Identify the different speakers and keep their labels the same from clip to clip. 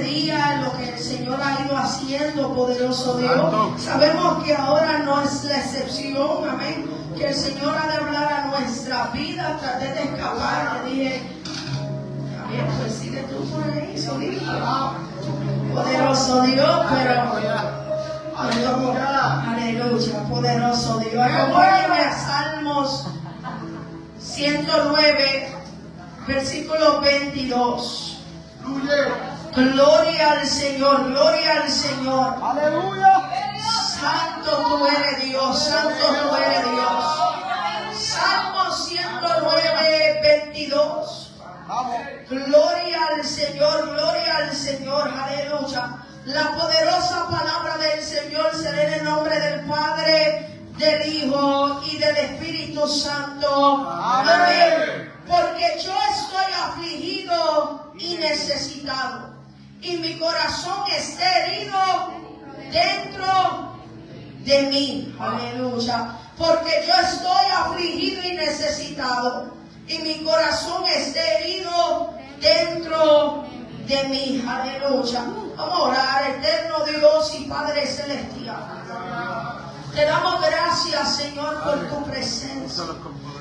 Speaker 1: este día, lo que el Señor ha ido haciendo, poderoso Dios. Sabemos que ahora no es la excepción, amén. Que el Señor ha de hablar a nuestra vida. Traté de escapar, le dije, Javier, pues sigue tú por ahí, solito. Poderoso Dios, pero aleluya, poderoso Dios. Acompáñame a Salmos 109, versículo 22. Gloria al Señor, gloria al Señor.
Speaker 2: Aleluya.
Speaker 1: Santo tú eres Dios, santo tú eres Dios. Salmo 109, 22. Gloria al Señor, aleluya. La poderosa palabra del Señor será en el nombre del Padre, del Hijo y del Espíritu Santo. Amén. Porque yo estoy afligido y necesitado, y mi corazón está herido dentro de mí. Aleluya. Porque yo estoy afligido y necesitado, y mi corazón está herido dentro de mí. Aleluya. Vamos a orar. Eterno Dios y Padre Celestial, te damos gracias, Señor, por tu presencia.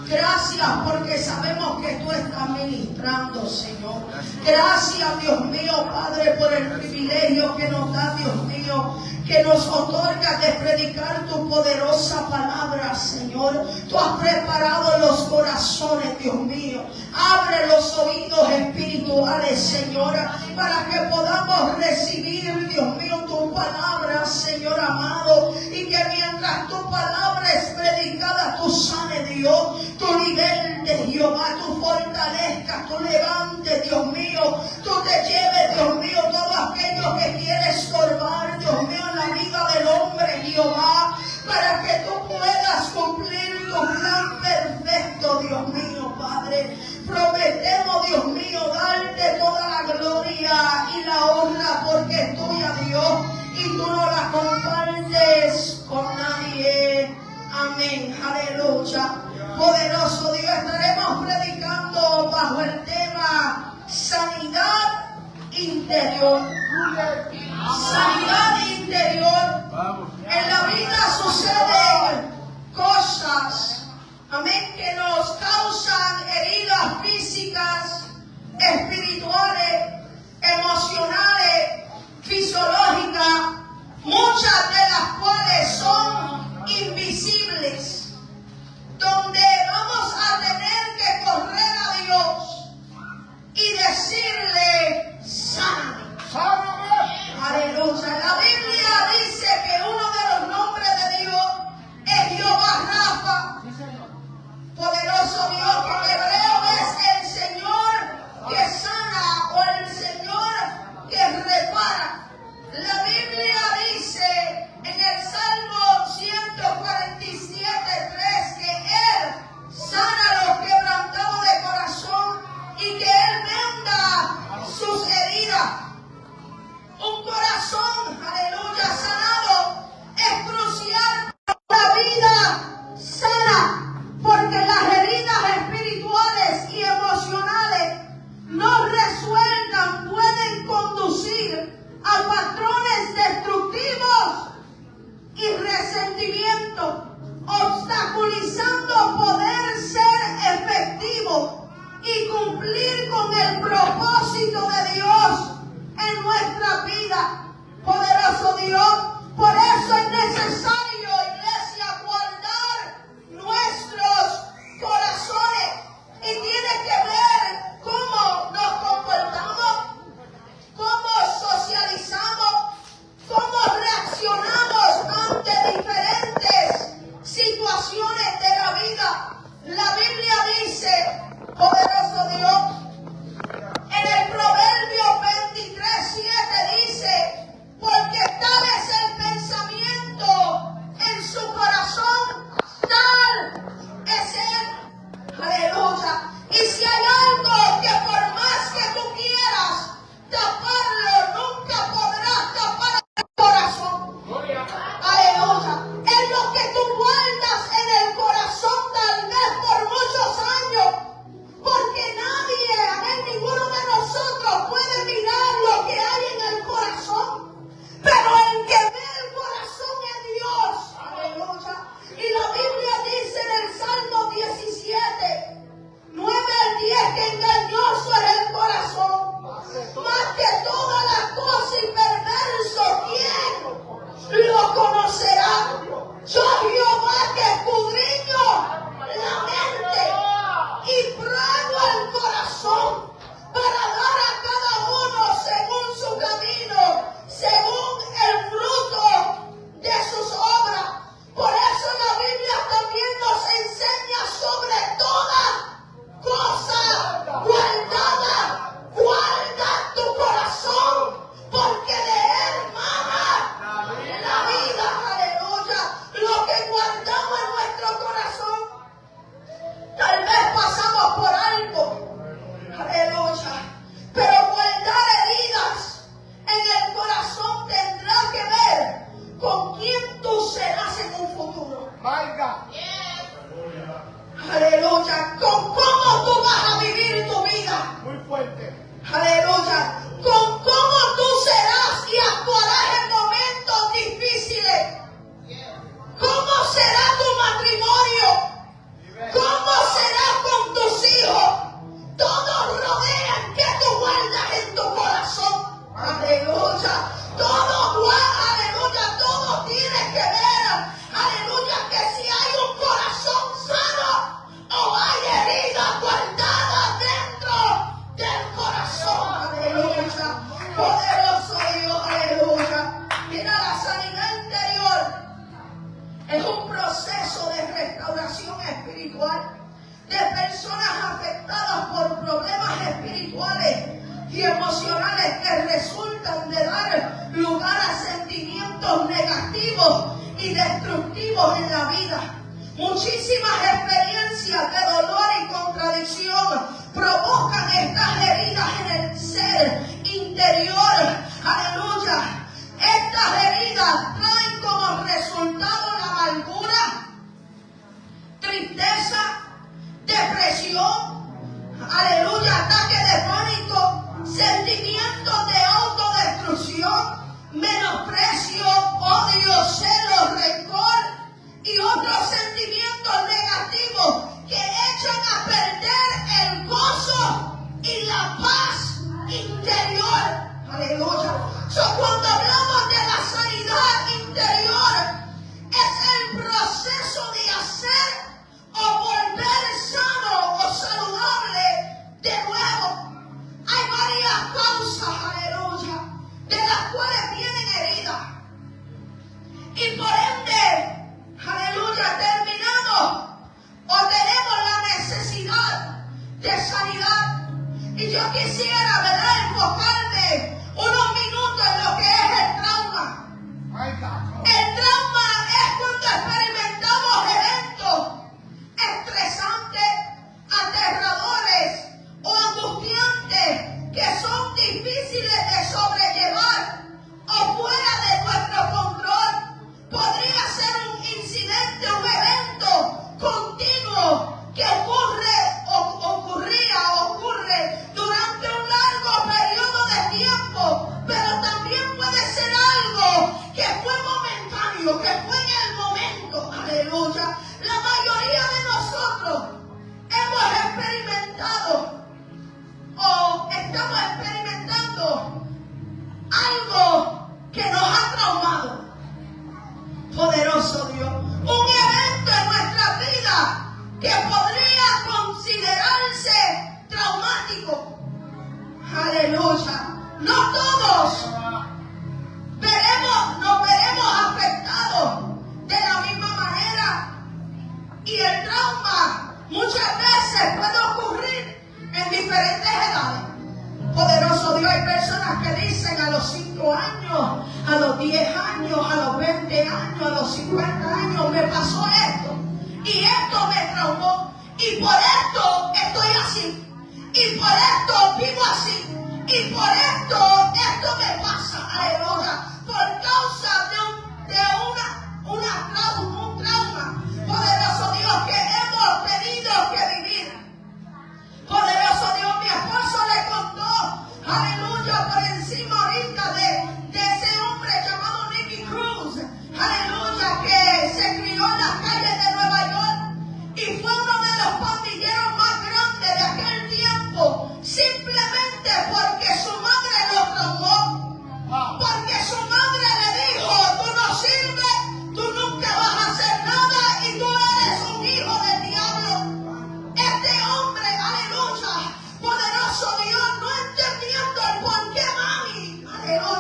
Speaker 1: Gracias porque sabemos que tú estás ministrando, Señor. Gracias, Dios mío, Padre, por el privilegio que nos da, Dios mío, que nos otorga de predicar tu poderosa palabra, Señor. Tú has preparado los corazones, Dios mío. Abre los oídos espirituales, Señor, para que podamos recibir, Dios mío, tu palabra, Señor amado. Y que mientras tu palabra es predicada, tú sanes, Dios. Tú libertes, Jehová, tú fortalezcas, tú levantes, Dios mío. Tú te lleves, Dios mío, todo aquello que quiere estorbar, Dios mío, en la vida del hombre, Jehová, para que tú puedas cumplir tu plan perfecto, Dios mío, Padre. Prometemos, Dios mío, darte toda la gloria y la honra, porque es tuya, Dios, y tú no la compartes con nadie. Amén. Aleluya. Poderoso Dios, estaremos predicando bajo el tema sanidad interior. Sanidad interior. En la vida suceden cosas, amén, que nos causan heridas físicas, espirituales, emocionales, fisiológicas, muchas de las cuales son invisibles, donde vamos a tener que correr a Dios y decirle, sáname. Aleluya. La Biblia dice que uno de los nombres de Dios es Jehová Rafa. Poderoso Dios, que en hebreo es el Señor que sana, o el Señor que todas las cosas y perverso, ¿quién lo conocerá? Yo Jehová que escudriño la mente y pruebo el corazón para dar a cada uno según su camino, según el fruto de sus obras. Por eso la Biblia también nos enseña sobre toda cosa guardada. Guarda tu corazón, porque de él mana la vida. Aleluya. Lo que guardamos en nuestro corazón, tal vez pasamos por algo. Aleluya. Pero guardar heridas en el corazón tendrá que ver con quién tú serás en un futuro. Aleluya. Con cómo tú vas a vivir tu vida.
Speaker 2: Muy fuerte.
Speaker 1: Aleluya. Con cómo tú serás y actuarás en momentos difíciles. ¿Cómo será tu matrimonio? ¿Cómo será con tus hijos? Todos rodean que tú guardas en tu corazón. Aleluya. Todo, aleluya, todo tiene que ver, aleluya, que si hay un corazón sano o hay heridas guardadas dentro del corazón. Aleluya. Poderoso Dios, aleluya. Mira, la sanidad interior es un proceso de restauración espiritual de personas afectadas por problemas espirituales y emocionales que resultan de dar lugar a sentimientos negativos y destructivos en la vida. Muchísimas experiencias de dolor y contradicción provocan estas heridas en el ser interior. Aleluya. Estas heridas traen como resultado la amargura, tristeza, depresión, aleluya, ataque de pánico, sentimientos de autodestrucción, menosprecio, odio, celo, rencor y otros sentimientos negativos que echan a perder el gozo y la paz interior. Aleluya. Cuando hablamos de la sanidad interior, es el proceso de hacer o volver sano o saludable de nuevo. Hay varias causas, aleluya, de las cuales vienen heridas. Y por ende, aleluya, terminamos o tenemos la necesidad de sanidad. Y yo quisiera, ¿verdad?, enfocarme unos minutos en lo que es el trauma. El trauma es cuando experimentamos eventos estresantes, aterradores o angustiantes que son difíciles de sobrellevar o fuera de nuestro control. Podría ser un incidente, un evento continuo que ocurre durante un largo periodo de tiempo, pero también puede ser algo que fue momentáneo, que fue en el momento. Aleluya. La mayoría de nosotros hemos experimentado o estamos experimentando algo que nos ha traumado. Poderoso Dios. Un evento en nuestra vida que podría considerarse traumático. Aleluya. No todos nos veremos afectados de la misma manera. Y el trauma muchas veces puede ocurrir en diferentes edades. Poderoso Dios, hay personas que dicen a los 5 años, a los 10 años, a los 20 años, a los 50 años, me pasó esto. Y esto me traumó. Y por esto estoy así. Y por esto vivo así. Y por esto me pasa. Aleluya. Por causa de un trauma. Poderoso Dios, que hemos tenido que vivir. Poderoso Dios, mi esposo le contó, aleluya, por encima ahorita de ese hombre llamado Nicky Cruz. Aleluya, que se crió en las calles de Nueva York y fue uno de los pandilleros más grandes de aquel tiempo, simplemente porque su madre lo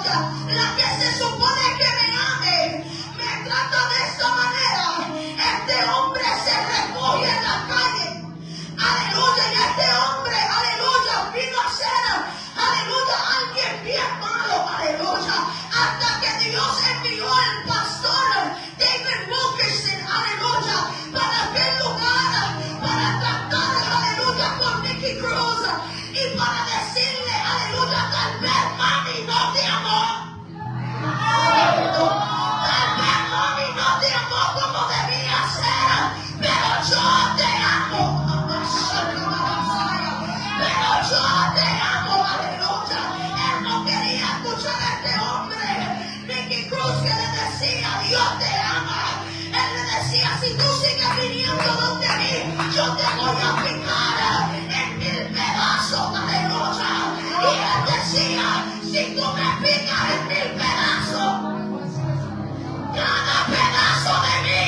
Speaker 1: aleluya, la que se supone que me ame, me trata de esta manera. Este hombre se refugia en la calle, aleluya, y este hombre, aleluya, vino a ser, aleluya, alguien bien malo, aleluya, hasta que Dios envió al pastor David Wilkerson, aleluya, para aquel lugar, para tratar, aleluya, con Nicky Cruz y para decirle, aleluya, tal vez mami no te amó. Tal vez mami no te amó como debía ser, pero yo te amo. Pero yo te amo, aleluya. Él no quería escuchar a este hombre, Nicky Cruz, que le decía, Dios te ama. Él le decía, si tú sigues viniendo donde mí, yo te voy a picar en 1000 pedazos, aleluya. Y él decía, si tú me picas en 1000 pedazos, cada pedazo de mí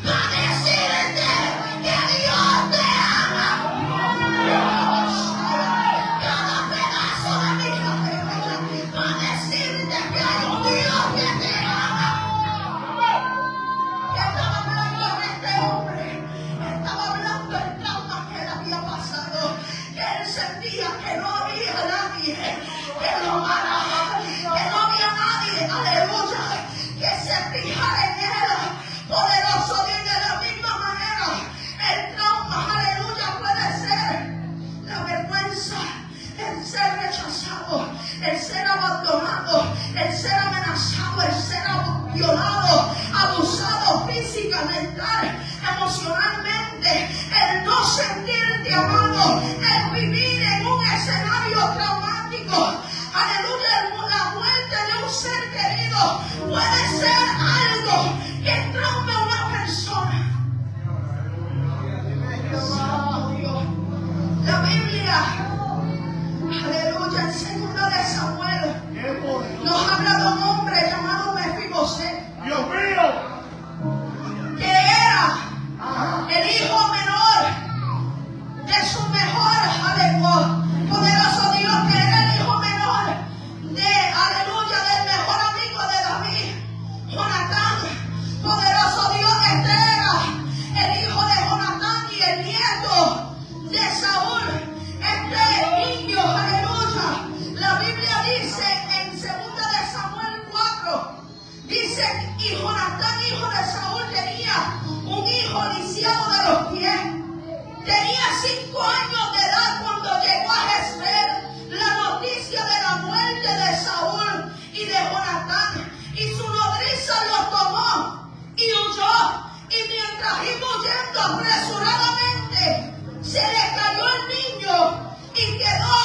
Speaker 1: va a decirte que Dios te ama. Cada pedazo de mí va a decirte que hay un Dios que te ama. Estaba hablando de este hombre, estaba hablando del trauma que él había pasado, que él sentía que no había nadie que lo amara, que no había nadie, aleluya, que se fijara en él. Poderoso Dios, de la misma manera, el trauma, aleluya, puede ser la vergüenza, el ser rechazado, el ser abandonado, el ser amenazado, el ser violado, abusado física, mental, emocionalmente, el no sentirte amado, el vivir en un escenario traumático, aleluya, la muerte de un ser querido puede ser algo que traume a una persona. Santo Dios. La Biblia, aleluya, en 2 de Samuel nos habla de un hombre llamado Mefiboset,
Speaker 2: Dios mío,
Speaker 1: que era el hijo menor de su mejor, aleluya, poderoso Dios, que era el hijo menor de, aleluya, del mejor amigo de David, Jonatán. Poderoso Dios, este era el hijo de Jonatán y el nieto de Saúl. Este niño, aleluya, la Biblia dice en 2 de Samuel 4, dice, y Jonatán, hijo de Saúl, tenía un hijo lisiado de los pies. Tenía 5 años de edad cuando llegó a Jezreel la noticia de la muerte de Saúl y de Jonatán. Y su nodriza lo tomó y huyó. Y mientras iba huyendo apresuradamente, se le cayó el niño y quedó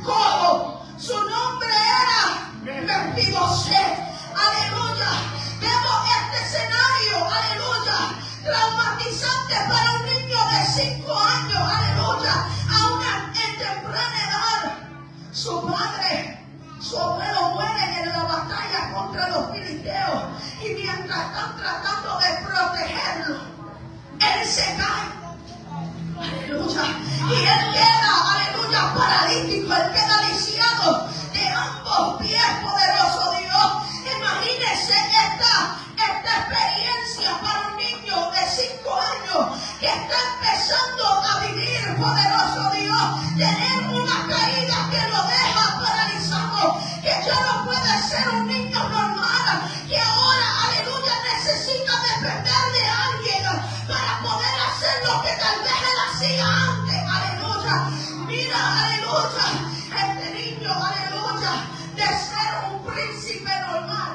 Speaker 1: cojo. Su nombre era Mefiboset. Aleluya. Vemos este escenario, aleluya, traumatizante para un niño de 5 años, aleluya, en temprana edad. Su padre, su abuelo mueren en la batalla contra los filisteos y mientras están tratando de protegerlo, él se cae. Aleluya. Y él queda, aleluya, paralítico, él queda lisiado de ambos pies, poderoso Dios. Imagínese esta experiencia para un niño de 5 años que está empezando a vivir, poderoso Dios, tener una caída que lo deja paralizado, que ya no puede ser un niño normal, que ahora, aleluya, necesita depender de alguien para poder hacer lo que tal vez él hacía antes, aleluya. Mira, aleluya, este niño, aleluya, de ser un príncipe normal.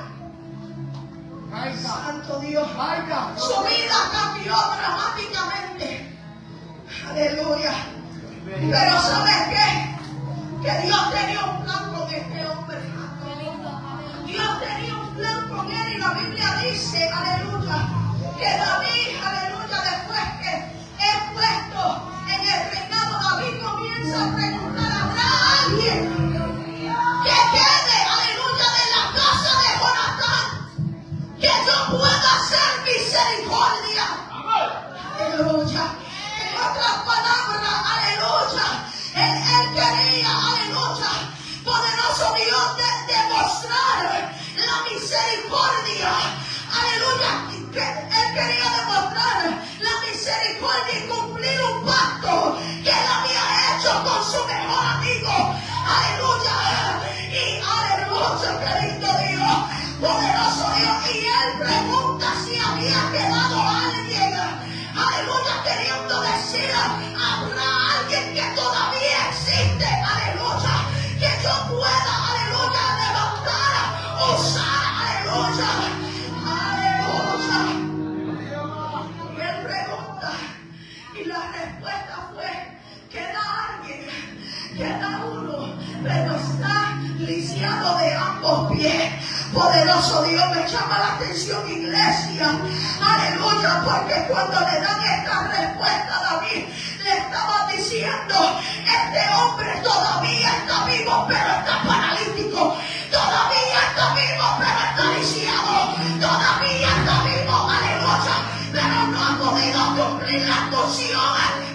Speaker 1: Santo Dios, su vida cambió dramáticamente. Aleluya. Pero ¿sabes qué? Que Dios tenía un plan con este hombre. Dios tenía un plan con él y la Biblia dice, aleluya, que David, aleluya, después que es puesto en el reinado, David comienza a preguntar, ¿habrá alguien que quede, aleluya, de la casa de Jonatán, que yo pueda hacer misericordia? Aleluya. En otras palabras, aleluya, él quería, aleluya, poderoso Dios, demostrar agarrado de ambos pies. Poderoso Dios, me llama la atención, iglesia. Aleluya, porque cuando le dan esta respuesta a David, le estaba diciendo, este hombre todavía está vivo, pero está paralítico. Todavía está vivo, pero está lisiado. Todavía está vivo, aleluya, pero no ha podido cumplir la función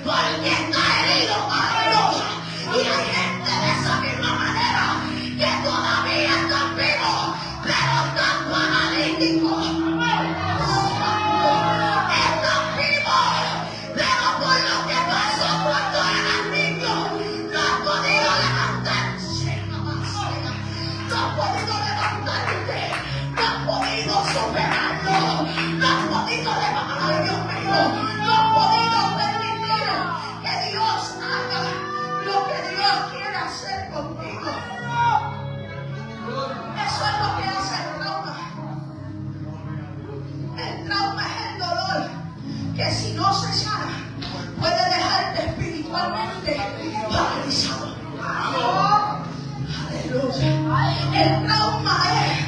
Speaker 1: porque está herido, aleluya. Y hay gente de esa misma manera que todavía están vivos, pero están paralíticos. Están vivos, pero por lo que pasó cuando eran niños, no han podido levantarse. No han podido levantarte, no han podido superarlo, no han podido levantar, Dios mío, no han podido permitir que Dios haga lo que Dios quiere hacer contigo. Eso es lo que hace el trauma. El trauma es el dolor que si no se sana puede dejarte espiritualmente paralizado. Aleluya. El trauma es,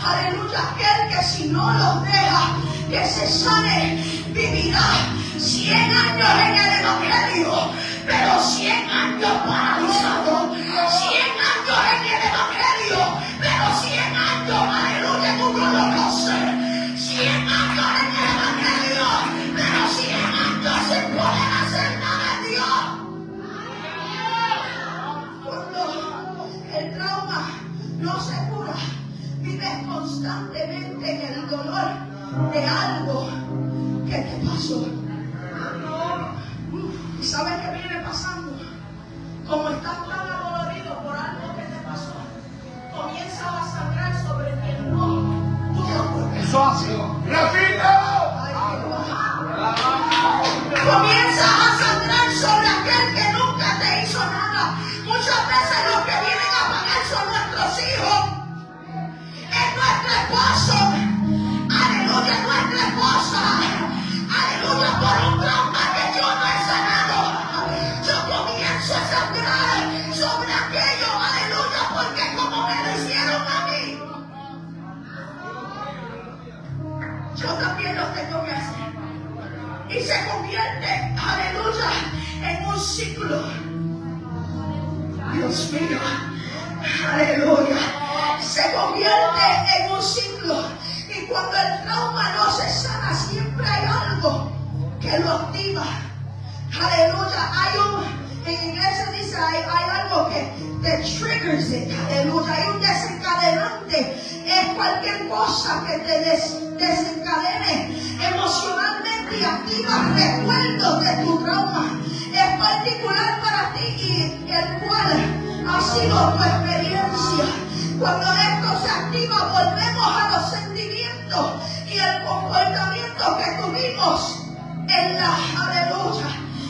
Speaker 1: aleluya, aquel que si no los deja que se sane, vivirá 100 años en el evangelio, pero 100 años paralizado. 100 años en el evangelio, pero 100 años, aleluya, en un holocausto. 100 años en el evangelio, pero 100 años sin poder hacer nada en Dios. Cuando el trauma no se cura, vives constantemente en el dolor de algo que te pasó. ¿Y sabes qué viene pasando? Como estás tan adolorido por algo que te pasó, comienzas a sangrar sobre quien no pudo volver.
Speaker 2: Eso hace.
Speaker 1: Comienzas a sangrar sobre aquel que nunca te hizo nada. Muchas veces los que vienen a pagar son nuestros hijos. Es nuestro esposo. Aleluya, nuestra esposa. Aleluya, por un trauma que yo no he sanado. Yo comienzo a sangrar sobre aquello. Aleluya, porque como me lo hicieron a mí, yo también lo tengo que hacer. Y se convierte, aleluya, en un ciclo. Dios mío, aleluya. Se convierte en un ciclo. Y cuando el trauma no se sana, siempre hay algo que lo activa. Aleluya. En inglés se dice, hay algo que te triggers it. Aleluya. Hay un desencadenante. Es cualquier cosa que te desencadene emocionalmente y activa recuerdos de tu trauma. Es particular para ti y el cual ha sido tu experiencia. Cuando esto se activa, volvemos a los sentimientos y el comportamiento que tuvimos en aleluya,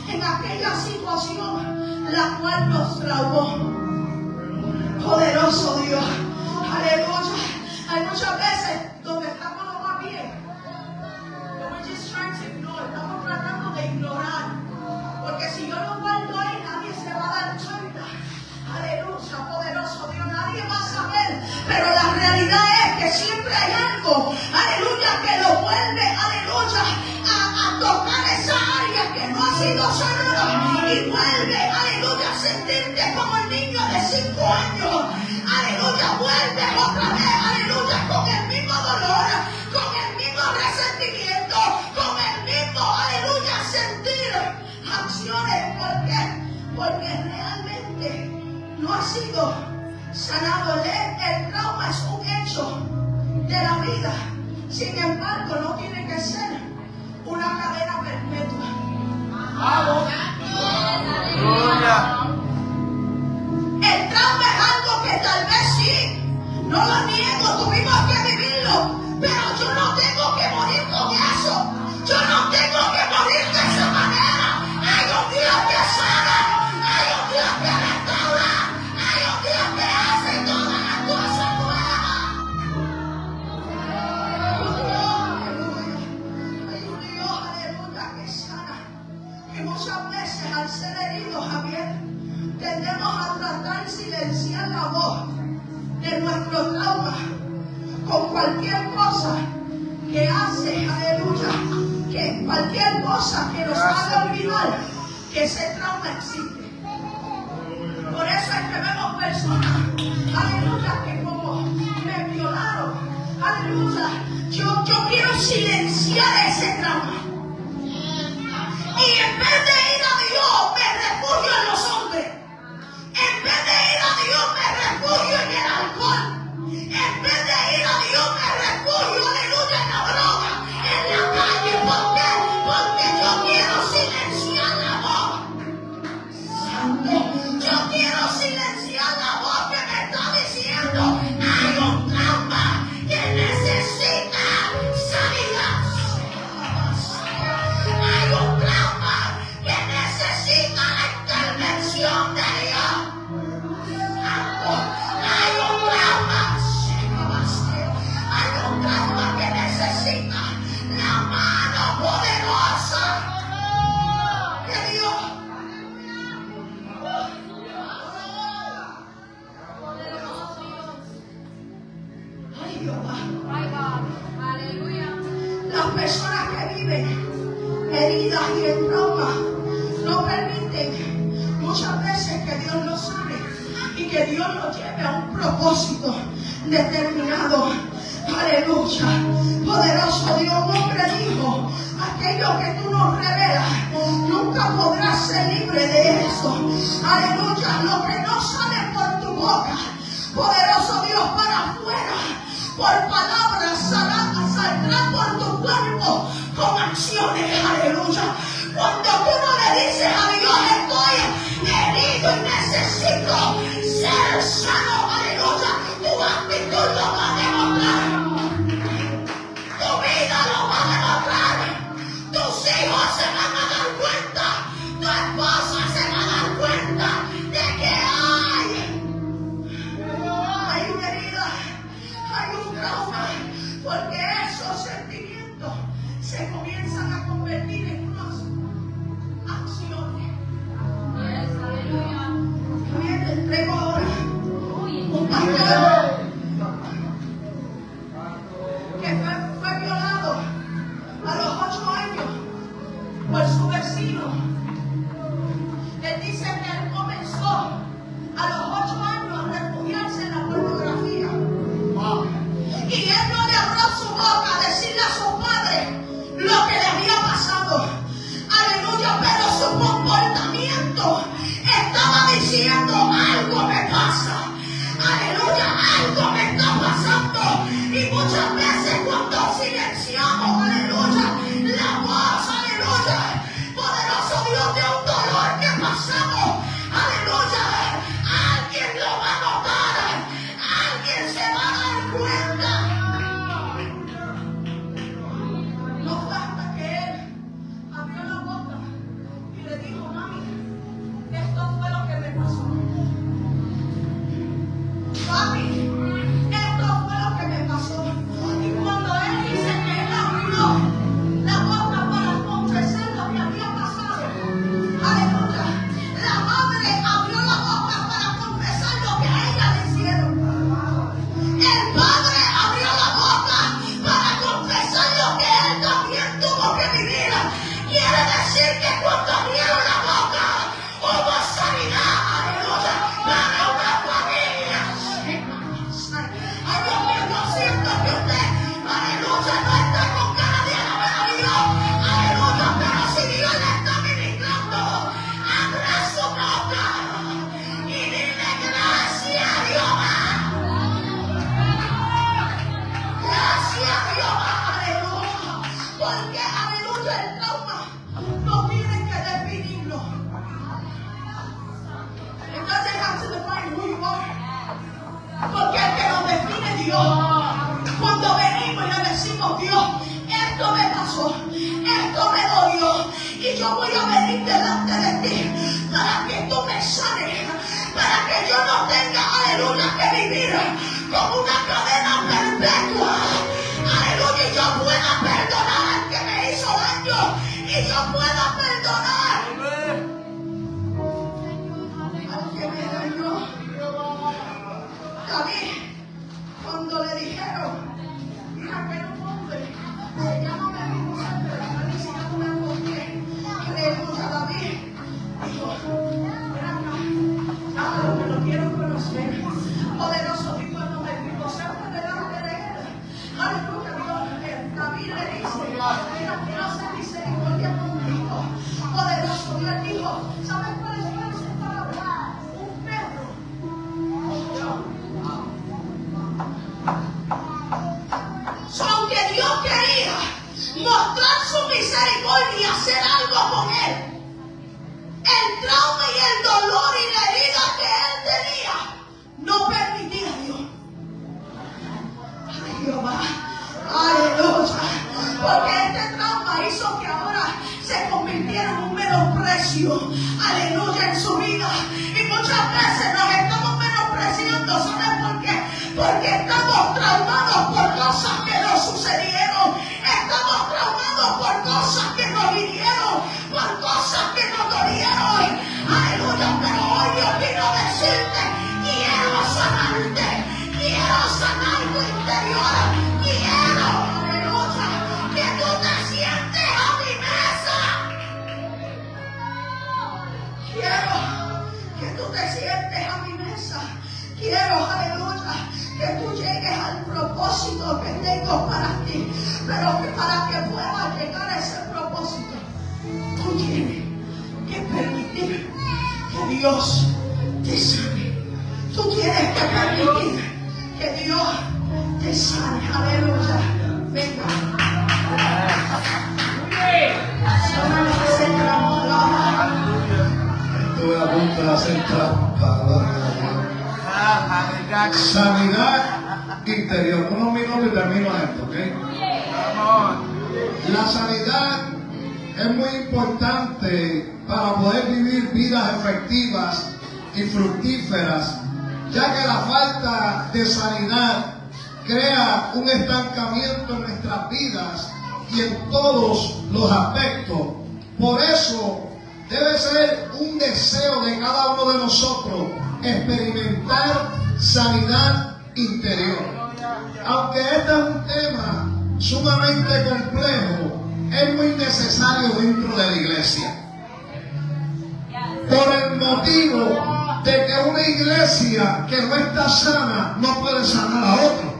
Speaker 1: en aquella situación la cual nos traumó. Poderoso Dios, aleluya. Hay muchas veces donde estamos lo más bien, estamos tratando de ignorar, porque si yo lo guardo ahí, nadie se va a dar cuenta. Aleluya, poderoso Dios, nadie va a saber, pero la realidad es que siempre hay algo, aleluya, que lo vuelve, aleluya, a tocar esa área que no ha sido sanada y vuelve, aleluya, a sentirte como el niño de 5 años, aleluya, vuelve otra vez, aleluya, con el mismo dolor, con el mismo resentimiento, con el mismo, aleluya, sentir acciones. ¿Por qué? Porque realmente no ha sido sanado. El trauma es un hecho de la vida. Sin embargo, no tiene que ser una cadena perpetua. El trauma es algo que tal vez sí, no lo niego, tuvimos que vivirlo, pero yo no tengo que morir con eso. Yo no tengo que morir de esa manera. Hay un Dios que sana, hay un Dios que restaura, hay un Dios que hace todas las cosas nuevas. Hay un Dios, aleluya, que sana. Que muchas veces al ser heridos, Javier, tendemos a tratar de silenciar la voz de nuestro nuestro trauma, con cualquier cosa que hace, aleluya, que cualquier cosa que nos haga olvidar que ese trauma existe. Por eso es que vemos personas, aleluya, que como me violaron, aleluya, yo quiero silenciar ese trauma. Y en vez de ir a Dios, me refugio en los hombres. En vez de ir a Dios, me refugio en el alcohol. En vez de ir a Dios, me refugio, aleluya, en la droga, en la calle. ¿Por qué? Porque yo quiero silenciar la voz. Santo, yo quiero silenciar la voz que me está diciendo: hay un trauma que necesita sanidad. Hay un trauma que necesita la intervención de Dios. Hay un trauma que necesita la mano poderosa de Dios. Ay, Jehová. Las personas que viven heridas y en trauma no permiten muchas veces que Dios los sane y que Dios los lleve a un propósito determinado. Aleluya. Poderoso Dios, un hombre dijo: aquello que tú nos revelas, nunca podrás ser libre de eso. Aleluya. Lo que no sale por tu boca, poderoso Dios, para afuera, por palabras, saldrá por tu cuerpo con acciones. Aleluya. Cuando tú no le dices a Dios: estoy herido y necesito ser sano, aleluya, tu actitud lo va a demostrar. Tu vida lo va a demostrar. Tus hijos se van a dar cuenta. Tu esposa se va a dar cuenta de que hay una herida, hay un trauma, porque esos sentimientos se comienzan a convertir en unas acciones. También te entrego ahora un pastor que fue violado a los 8 años por su vecino. Él dice que él comenzó a los 8 años a refugiarse en la pornografía. Y él no le abrió su boca a decirle a su padre lo que le había pasado. Aleluya, pero su comportamiento estaba diciendo: algo me pasa. Aleluya, algo me está pasando. Y muchas veces cuando silenciamos, aleluya, la voz, aleluya, poderoso Dios, de un dolor que pasamos, aleluya, alguien lo va a notar, alguien se va a dar cuenta. No fue hasta que él abrió la boca y le dijo: mami, esto fue lo que me pasó. Papi, esto fue lo que me pasó. Y cuando él dice que él abrió la boca para confesar lo que había pasado, aleluya, la madre abrió la boca para confesar lo que a ella le hicieron. El padre abrió la boca para confesar lo que él también tuvo que vivir. Quiere decir que cuando abrieron la boca hubo sanidad, aleluya, para una familia. Ay, Dios mío, yo siento que usted, aleluya, no está con cara de alabar a Dios, aleluya, pero si Dios le está ministrando, abra su boca y dile: gracias, Jehová. Gracias, Jehová, aleluya. Porque, aleluya, el trauma no tiene que definirlo. It doesn't have to define who you are. Porque el que nos define Dios. Cuando venimos y le decimos: Dios, esto me pasó, esto me dolió, y yo voy a venir delante de ti para que tú me sanes, para que yo no tenga, aleluya, que vivir como una cadena perpetua. Aleluya, y yo pueda perdonar al que me hizo daño, y yo pueda perdonar al que me dañó. David mostrar su misericordia y hacer algo con él. El trauma y el dolor y la herida que él tenía no permitía a Dios. Ay, Jehová, aleluya. Porque este trauma hizo que ahora se convirtiera en un menosprecio, aleluya, en su vida. Y muchas veces nos estamos menospreciando. ¿Saben por qué? Porque estamos traumados por cosas que nos sucedieron. Estamos traumados por cosas que nos hirieron, por cosas que nos dolieron. Aleluya, pero hoy Dios vino a decirte: quiero sanarte, quiero sanar tu interior, quiero, aleluya, que tú te sientes a mi mesa. Quiero que tú te sientes a mi mesa. Quiero, aleluya, que tú llegues al propósito que tengo para ti. Pero que para que puedas llegar a ese propósito, tú tienes que permitir que Dios te sane. Tú tienes que permitir que Dios te sane. Aleluya. Venga.
Speaker 2: Estuve a punto de hacer trampa. Sanidad interior. Unos minutos y termino esto, ¿ok? La sanidad es muy importante para poder vivir vidas efectivas y fructíferas, ya que la falta de sanidad crea un estancamiento en nuestras vidas y en todos los aspectos. Por eso debe ser un deseo de cada uno de nosotros experimentar sanidad interior. Aunque este es un tema sumamente complejo, es muy necesario dentro de la iglesia. Por el motivo de que una iglesia que no está sana no puede sanar a otro.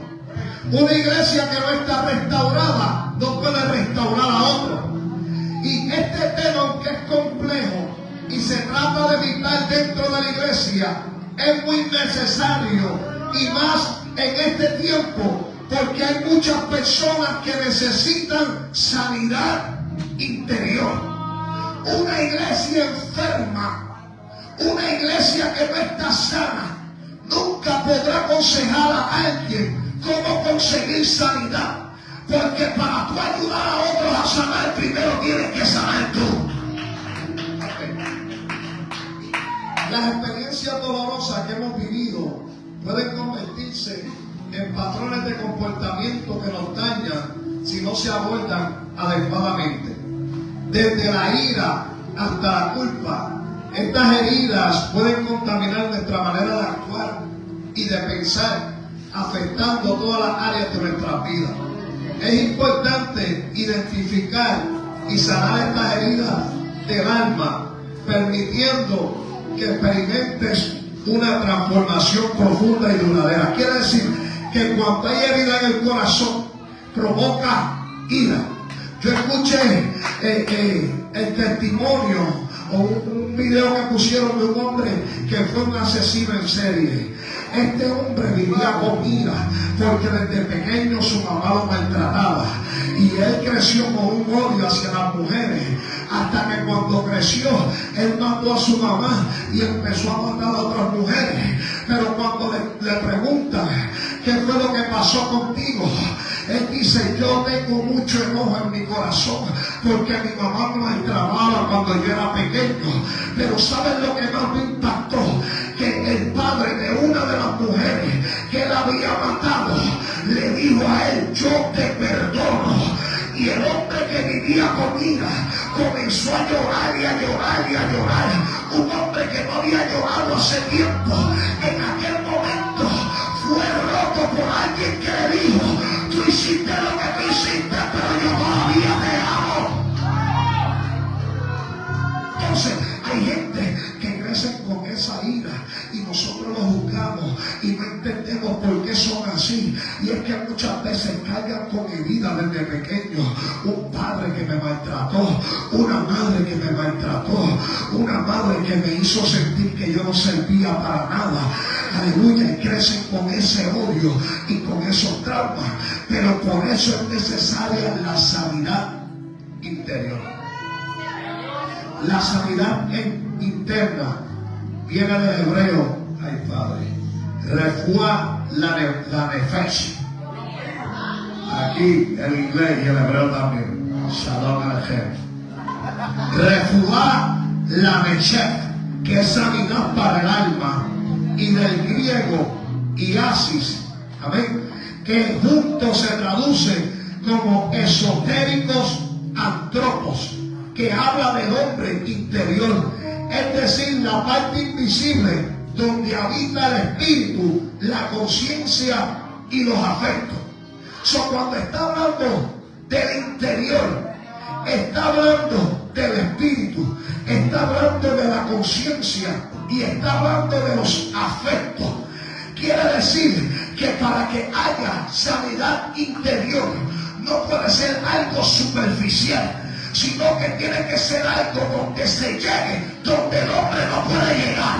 Speaker 2: Una iglesia que no está restaurada no puede restaurar a otro. Y este tema, aunque es complejo y se trata de evitar dentro de la iglesia, es muy necesario, y más en este tiempo, porque hay muchas personas que necesitan sanidad interior. Una iglesia enferma, una iglesia que no está sana, nunca podrá aconsejar a alguien cómo conseguir sanidad. Porque para tú ayudar a otros a sanar, primero tienes que sanar tú. Las experiencias dolorosas que hemos vivido pueden convertirse en patrones de comportamiento que nos dañan si no se abordan adecuadamente. Desde la ira hasta la culpa, estas heridas pueden contaminar nuestra manera de actuar y de pensar, afectando todas las áreas de nuestra vida. Es importante identificar y sanar estas heridas del alma, permitiendo que experimentes una transformación profunda y duradera. Quiere decir que cuando hay herida en el corazón, provoca ira. Yo escuché el testimonio o un video que pusieron de un hombre que fue un asesino en serie. Este hombre vivía con ira porque desde pequeño su mamá lo maltrataba y él creció con un odio hacia las mujeres, hasta que cuando creció él mató a su mamá y empezó a matar a otras mujeres. Pero cuando le preguntan qué fue lo que pasó contigo, él dice: yo tengo mucho enojo en mi corazón porque mi mamá me maltrataba cuando yo era pequeño. Pero ¿saben lo que más me impactó? Que el padre de una de las mujeres que él había matado le dijo a él: yo te perdono. Y el hombre que vivía con ira comenzó a llorar y a llorar y a llorar. Un hombre que no había llorado hace tiempo, en aquel momento fue roto por alguien que le dijo: tú hiciste lo que tú hiciste, pero yo todavía te amo. Entonces hay gente que crece con esa ira y nosotros lo juzgamos y no entendemos por qué son así. Y es que muchas veces cargan con herida desde pequeño. Un padre que me maltrató, una madre que me maltrató, una madre que me hizo sentir que yo no servía para nada. Aleluya, y crecen con ese odio y con esos traumas. Pero por eso es necesaria la sanidad interior. La sanidad interna viene del hebreo, ay Padre, refuá la nefesh. Aquí el inglés y el hebreo también. Shalom Alejem. Refuá la nefesh, que es sanidad para el alma, y del griego iasis, amén, que juntos se traduce como esotéricos antropos, que habla del hombre interior, es decir, la parte invisible donde habita el espíritu, la conciencia y los afectos. Cuando está hablando del interior, está hablando del espíritu, está hablando de la conciencia y está hablando de los afectos. Quiere decir que para que haya sanidad interior no puede ser algo superficial, sino que tiene que ser algo donde se llegue, donde el hombre no puede llegar.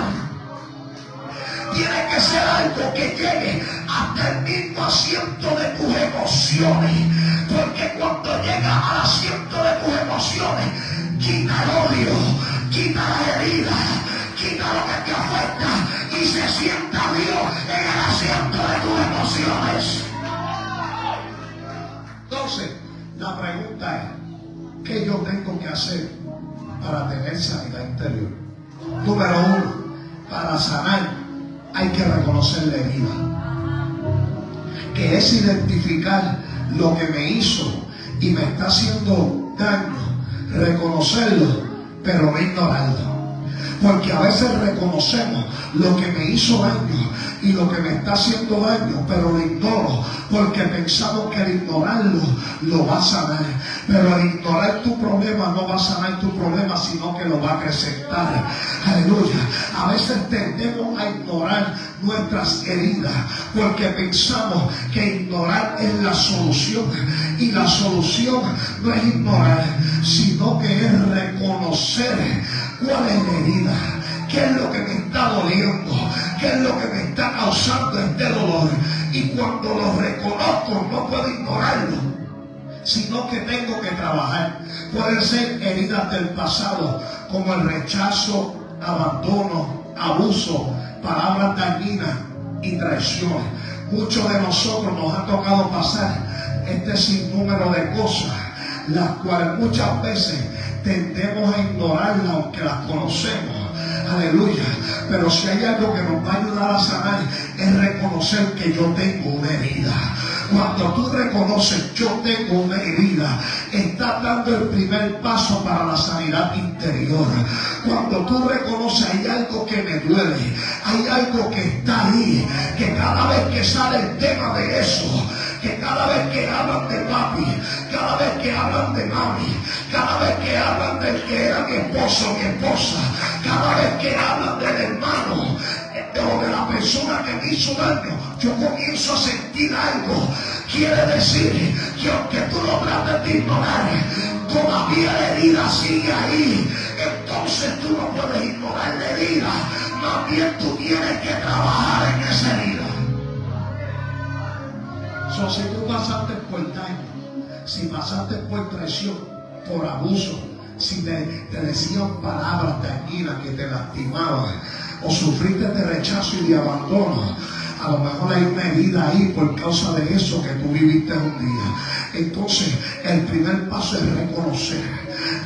Speaker 2: Tiene que ser algo que llegue hasta el mismo asiento de tus emociones, porque cuando llega al asiento de tus emociones, quita el odio, quita la herida, quita lo que te afecta y se sienta Dios en el asiento de tus emociones. Entonces, la pregunta es, ¿qué yo tengo que hacer para tener sanidad interior? Número uno, para sanar hay que reconocer la herida, que es identificar lo que me hizo y me está haciendo daño, reconocerlo, pero no ignorarlo. Porque a veces reconocemos lo que me hizo daño y lo que me está haciendo daño, pero lo ignoro, porque pensamos que al ignorarlo lo va a sanar. Pero al ignorar tu problema no va a sanar tu problema, sino que lo va a acrecentar. Aleluya. A veces tendemos a ignorar nuestras heridas porque pensamos que ignorar es la solución, y la solución no es ignorar, sino que es reconocer cuál es la herida, qué es lo que me está doliendo, qué es lo que me está causando este dolor. Y cuando lo reconozco no puedo ignorarlo, sino que tengo que trabajar. Pueden ser heridas del pasado, como el rechazo, abandono, abuso, palabras dañinas y traiciones. Muchos de nosotros nos ha tocado pasar este sinnúmero de cosas, las cuales muchas veces tendemos a ignorarlas aunque las conocemos. Aleluya. Pero si hay algo que nos va a ayudar a sanar, es reconocer que yo tengo una herida. Cuando tú reconoces yo tengo una herida, estás dando el primer paso para la sanidad interior. Cuando tú reconoces hay algo que me duele, hay algo que está ahí, que cada vez que sale el tema de eso, que cada vez que hablan de papi, cada vez que hablan de mami, cada vez que hablan del que era mi esposo o mi esposa, cada vez que hablan del hermano o de la persona que me hizo daño, yo comienzo a sentir algo. Quiere decir que aunque tú lo trates de ignorar, todavía la herida sigue ahí. Entonces tú no puedes ignorar la herida, más bien tú tienes que trabajar en esa herida. Si tú pasaste por daño, si pasaste por traición, por abuso, si te decían palabras dañinas que te lastimaban, o sufriste de rechazo y de abandono, a lo mejor hay una herida ahí por causa de eso que tú viviste un día. Entonces, el primer paso es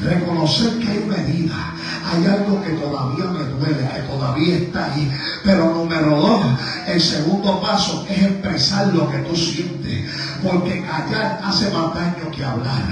Speaker 2: reconocer que hay una herida, hay algo que todavía me duele, que todavía está ahí. Pero número dos, el segundo paso es expresar lo que tú sientes, porque callar hace más daño que hablar.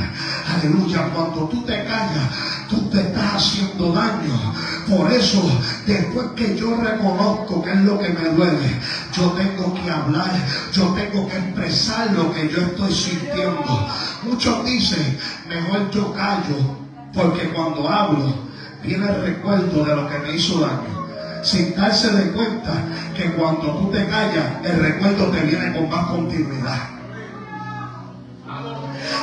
Speaker 2: Aleluya. Cuando tú te callas, tú te estás haciendo daño. Por eso, después que yo reconozco qué es lo que me duele, yo tengo que hablar, yo tengo que expresar lo que yo estoy sintiendo. Muchos dicen, mejor yo callo, porque cuando hablo viene el recuerdo de lo que me hizo daño, sin darse de cuenta que cuando tú te callas, el recuerdo te viene con más continuidad.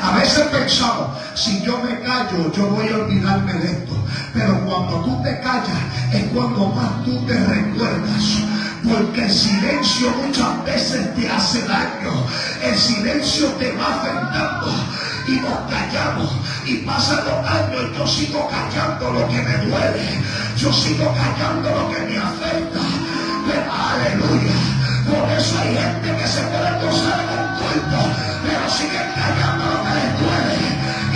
Speaker 2: A veces pensamos, si yo me callo, yo voy a olvidarme de esto. Pero cuando tú te callas, es cuando más tú te recuerdas. porque el silencio muchas veces te hace daño. El silencio te va afectando y nos callamos y pasan los años y yo sigo callando lo que me duele, yo sigo callando lo que me afecta. Pero aleluya, por eso hay gente que se puede gozar en un culto, pero siguen callando lo que les duele.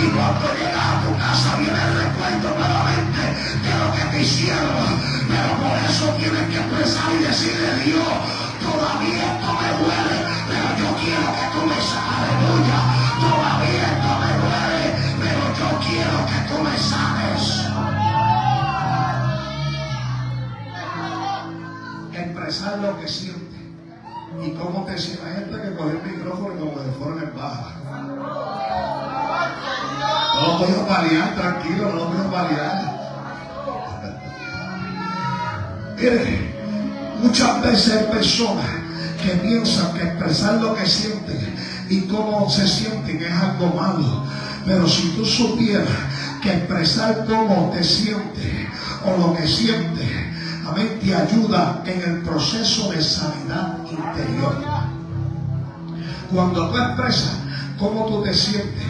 Speaker 2: Y cuando llegas a tu casa viene el recuerdo nuevamente de lo que te hicieron. Pero por eso tienes que expresar y decirle: Dios, todavía esto me duele, pero yo quiero que tú me sanes. Aleluya, todavía esto me duele, pero yo quiero que tú me sanes. Expresar lo que sientes y cómo te sientes. Hay gente que coge el micrófono y como de forma en baja. No lo puedo paliar, tranquilo, no lo puedo paliar. Mire, muchas veces hay personas que piensan que expresar lo que sienten y cómo se sienten es algo malo. Pero si tú supieras que expresar cómo te sientes o lo que sientes, amén, te ayuda en el proceso de sanidad interior. Cuando tú expresas cómo tú te sientes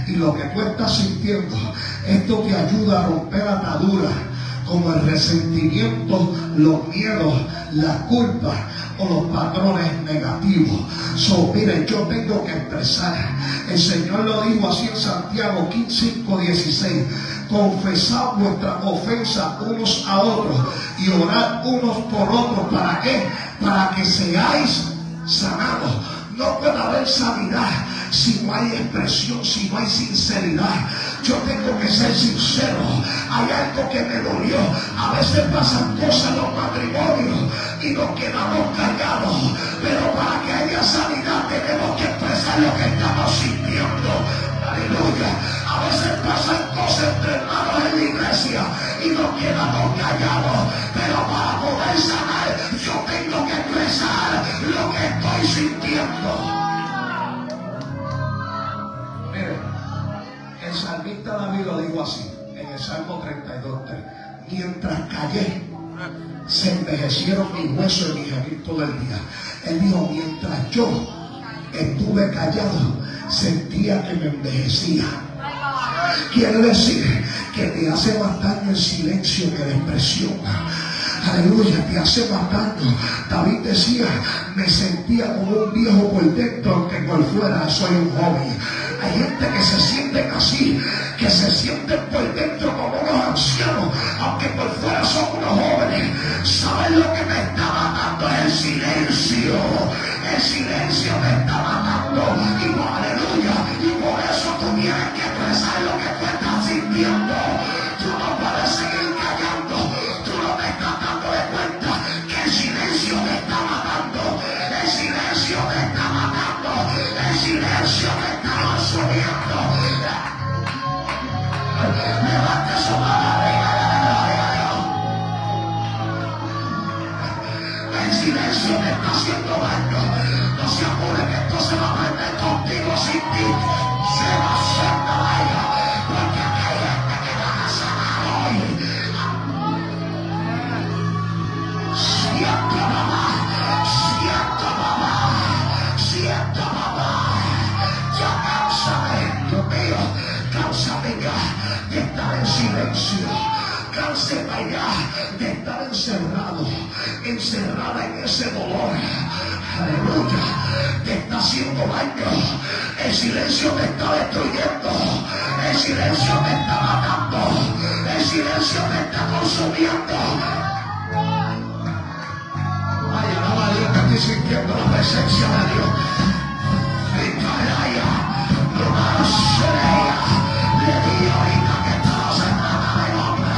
Speaker 2: y lo que tú estás sintiendo, esto te ayuda a romper ataduras como el resentimiento, los miedos, la culpa o los patrones negativos. Miren, yo tengo que expresar. El Señor lo dijo así en Santiago 5:16. Confesad vuestras ofensas unos a otros y orad unos por otros. ¿Para qué? Para que seáis sanados. No puede haber sanidad si no hay expresión, si no hay sinceridad. Yo tengo que ser sincero. Hay algo que me dolió. A veces pasan cosas en los matrimonios y nos quedamos callados. Pero para que haya sanidad tenemos que expresar lo que estamos sintiendo. Aleluya. A veces pasan cosas entre hermanos en la iglesia y nos quedamos callados. Pero para poder sanar, yo tengo que expresar lo que estoy sintiendo. Mire, el salmista David lo dijo así, en el Salmo 32:3. Mientras callé, se envejecieron mis huesos y mi gemir todo el día. Él dijo: mientras yo estuve callado, sentía que me envejecía. Quiere decir que te hace más daño el silencio que la expresión. Aleluya, te hace más daño. David decía: me sentía como un viejo por dentro, aunque por fuera soy un joven. Hay gente que se sienten así, que se sienten por dentro como unos ancianos, aunque por fuera son unos jóvenes. ¿Saben lo que me está matando? Es el silencio. El silencio me está matando. Y aleluya. Y por eso tú tienes que expresar lo que tú estás sintiendo. Tú no puedes seguir callando. Tú no te estás dando de cuenta que el silencio te está matando. El silencio te está matando. El silencio te está consumiendo. Levante su mano arriba. El silencio te está haciendo daño. No se apure que esto se va a perder contigo sin ti. Se va a hacer daño. Porque hay gente que van a sanar hoy. Siento mamá. Siento mamá. Siento mamá. Ya cánsame, Dios mío. Cánsame ya de estar en silencio. Cánsame ya de estar encerrado. Encerrada en ese dolor. Aleluya. Te está haciendo daño. El silencio te está destruyendo. El silencio te está matando. El silencio te está consumiendo. Ay, alaba a Dios, que estoy sintiendo la presencia de Dios. Vicaraya, no sería. Le di ahorita que estaba sentada de hombre.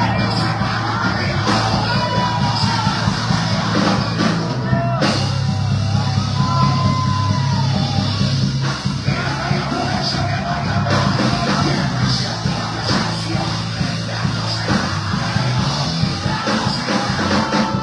Speaker 2: Esto se trata de Dios. Esto se trata de Dios. Mira que hay fuerza que vaya a dar. Tiene presente la presencia. Esto se trata de Dios. Esto se trata de Dios.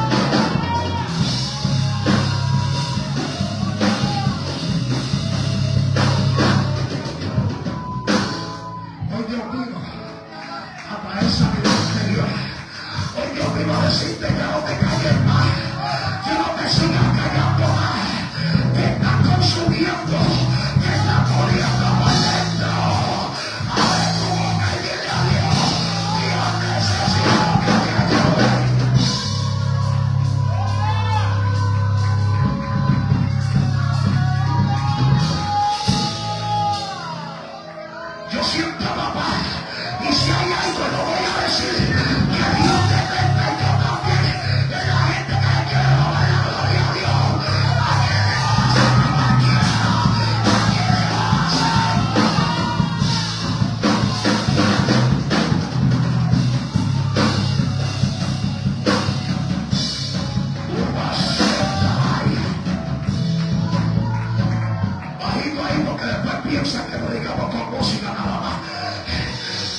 Speaker 2: piensan que predicamos con música nada más.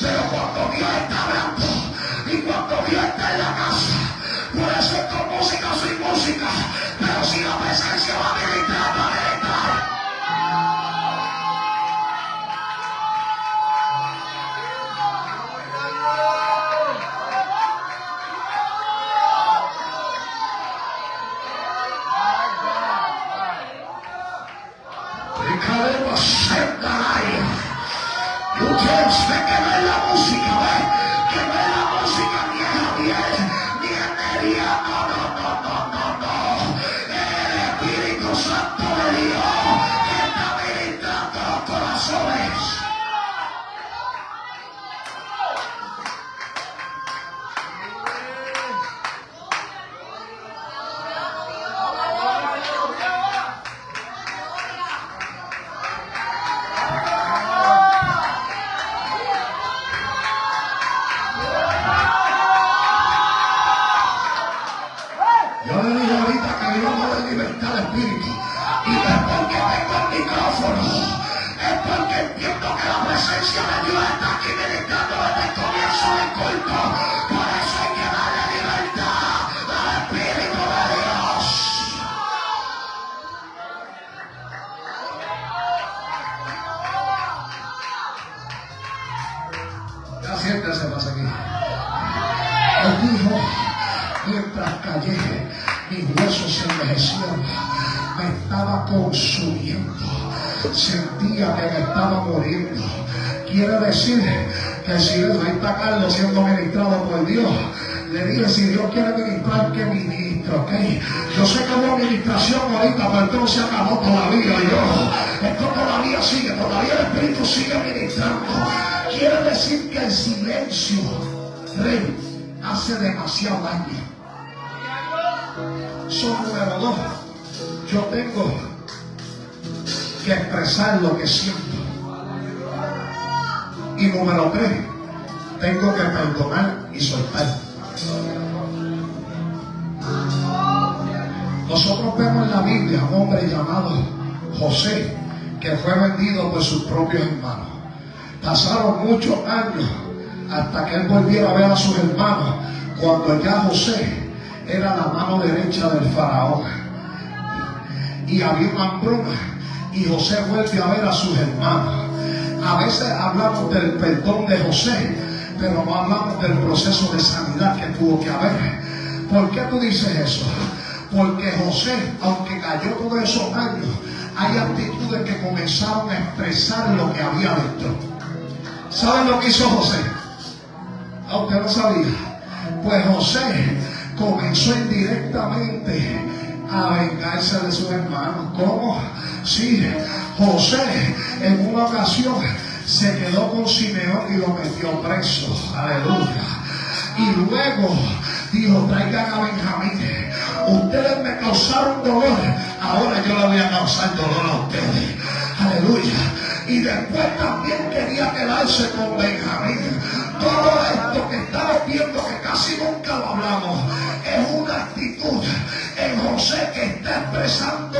Speaker 2: Pero cuando Dios está hablando y cuando Dios está en la casa, puede ser con música o sin música, pero si la presencia va a militar, va a militar. Usted que no es la música, ¿ves? Que no es la música ni energía, no. El Espíritu Santo de Dios está ministrando los corazones. Siéntese más aquí. Él dijo, mientras callé, mis huesos se envejecieron, me estaba consumiendo, sentía que me estaba muriendo. Quiere decir que si ahí está Carlos siendo ministrado por Dios, le dije, si Dios quiere ministrar, que ministre, ¿ok? Yo sé que hubo administración ahorita, pero esto no se acabó todavía. Esto todavía sigue, todavía el Espíritu sigue ministrando. Quiere decir que el silencio, rey, hace demasiado daño. Número 2, yo tengo que expresar lo que siento. Y número 3, tengo que perdonar y soltar. Nosotros vemos en la Biblia a un hombre llamado José, que fue vendido por sus propios hermanos. Pasaron muchos años hasta que él volviera a ver a sus hermanos, cuando ya José era la mano derecha del faraón. Y había una hambruna y José vuelve a ver a sus hermanos. A veces hablamos del perdón de José, pero no hablamos del proceso de sanidad que tuvo que haber. ¿Por qué tú dices eso? Porque José, aunque cayó todos esos años, hay actitudes que comenzaron a expresar lo que había dentro. ¿Saben lo que hizo José? ¿A usted no sabía? Pues José comenzó indirectamente a vengarse de sus hermanos. ¿Cómo? Sí, José en una ocasión se quedó con Simeón y lo metió preso. Aleluya. Y luego dijo, traigan a Benjamín. Ustedes me causaron dolor, ahora yo le voy a causar dolor a ustedes. Aleluya. Y después también quería quedarse con Benjamín. Todo esto que estamos viendo, que casi nunca lo hablamos, es una actitud en José que está expresando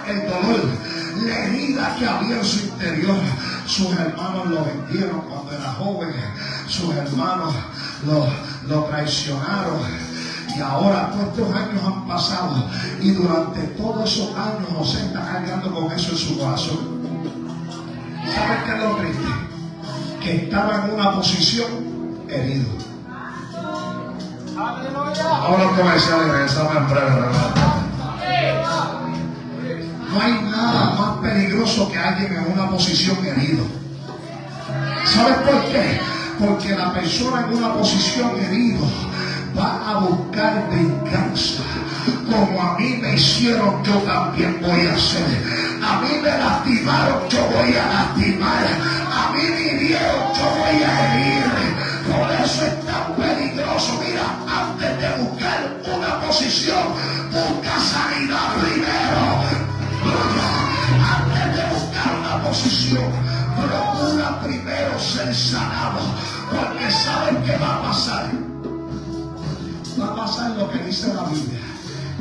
Speaker 2: el dolor, la herida que había en su interior. Sus hermanos lo vendieron cuando era joven, sus hermanos lo traicionaron. Y ahora todos estos años han pasado y durante todos esos años José está cargando con eso en su corazón. ¿Sabes qué es lo triste? Que estaba en una posición herido. Ahora los comerciales regresamos en breve, ¿verdad? No hay nada más peligroso que alguien en una posición herido. ¿Sabes por qué? Porque la persona en una posición herido va a buscar venganza. Como a mí me hicieron, yo también voy a hacer. A mí me lastimaron, yo voy a lastimar. A mí me hirieron, yo voy a herir. Por eso es tan peligroso. Mira, antes de buscar una posición, busca sanidad primero. Antes de buscar una posición, procura primero ser sanado. Porque saben que va a pasar. Va a pasar lo que dice la Biblia,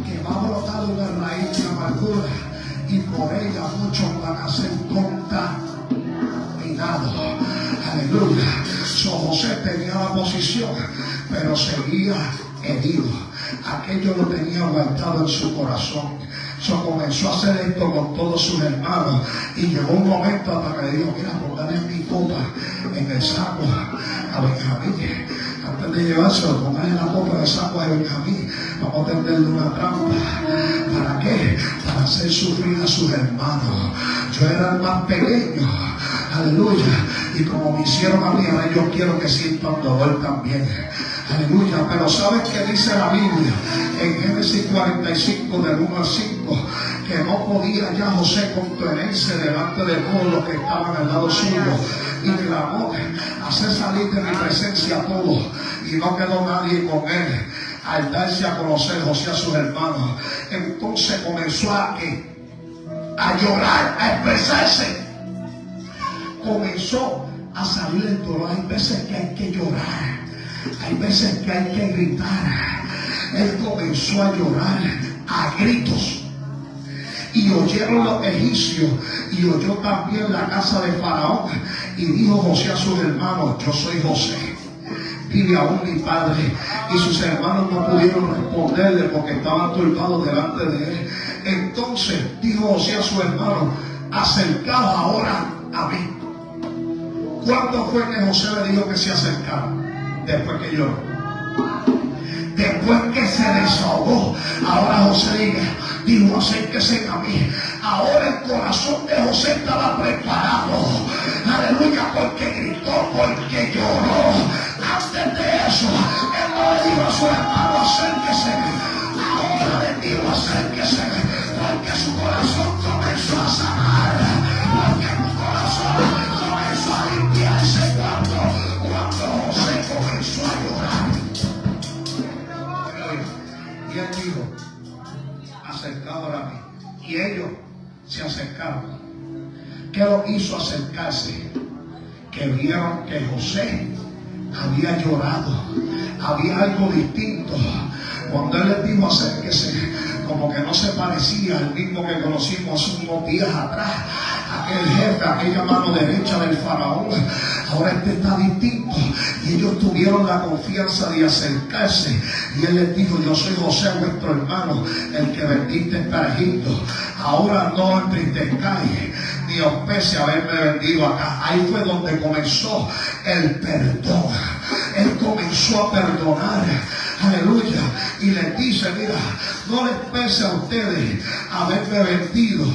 Speaker 2: que va a brotar una raíz de amargura y por ella muchos van a ser contaminados. Aleluya. José tenía la posición, pero seguía herido. Aquello lo tenía guardado en su corazón. Comenzó a hacer esto con todos sus hermanos, y llegó un momento hasta que le dijo: mira, póngale mi copa en el saco a Benjamín. Antes de llevárselo, póngale la copa en el saco a Benjamín. Vamos a tenderle una trampa. ¿Para qué? Para hacer sufrir a sus hermanos. Yo era el más pequeño, aleluya, y como me hicieron a mí, ahora yo quiero que sientan dolor también. Aleluya. Pero ¿sabes qué dice la Biblia en Génesis 45 del 1 al 5? Que no podía ya José contenerse delante de todos los que estaban al lado suyo, y clamó: hacer salir de mi presencia a todos. Y no quedó nadie con él. Al darse a conocer José a sus hermanos, entonces comenzó a llorar, a expresarse. Comenzó a salir el dolor. Hay veces que hay que llorar, hay veces que hay que gritar. Él comenzó a llorar a gritos. Y oyeron los egipcios, y oyó también la casa de Faraón. Y dijo José a sus hermanos: yo soy José, vive aún mi padre. Y sus hermanos no pudieron responderle porque estaban turbados delante de él. Entonces dijo José a sus hermanos: acercaos ahora a mí. ¿Cuándo fue que José le dijo que se acercara? Después que lloró, después que se desahogó. Ahora José dijo: acérquese a mí. Ahora el corazón de José estaba preparado, aleluya, porque gritó, porque lloró. Antes de eso, él no le dijo a su hermano: acérquese. Ahora le dijo: acérquese, porque su corazón comenzó a sanar, porque su corazón comenzó a limpiarse cuando José comenzó a llorar. Y él dijo: acercaos a mí. Y ellos se acercaron. ¿Qué lo hizo acercarse? Que vieron que José había llorado. Había algo distinto. Cuando él les dijo: acérquese, como que no se parecía al mismo que conocimos hace unos días atrás. Aquel jefe, aquella mano derecha del faraón. Ahora este está distinto. Y ellos tuvieron la confianza de acercarse. Y él les dijo: yo soy José, vuestro hermano, el que vendiste para Egipto. Ahora no entristezcáis ni os pese haberme vendido acá. Ahí fue donde comenzó el perdón. Él comenzó a perdonar. Aleluya. Y les dice: mira, no les pese a ustedes haberme vendido.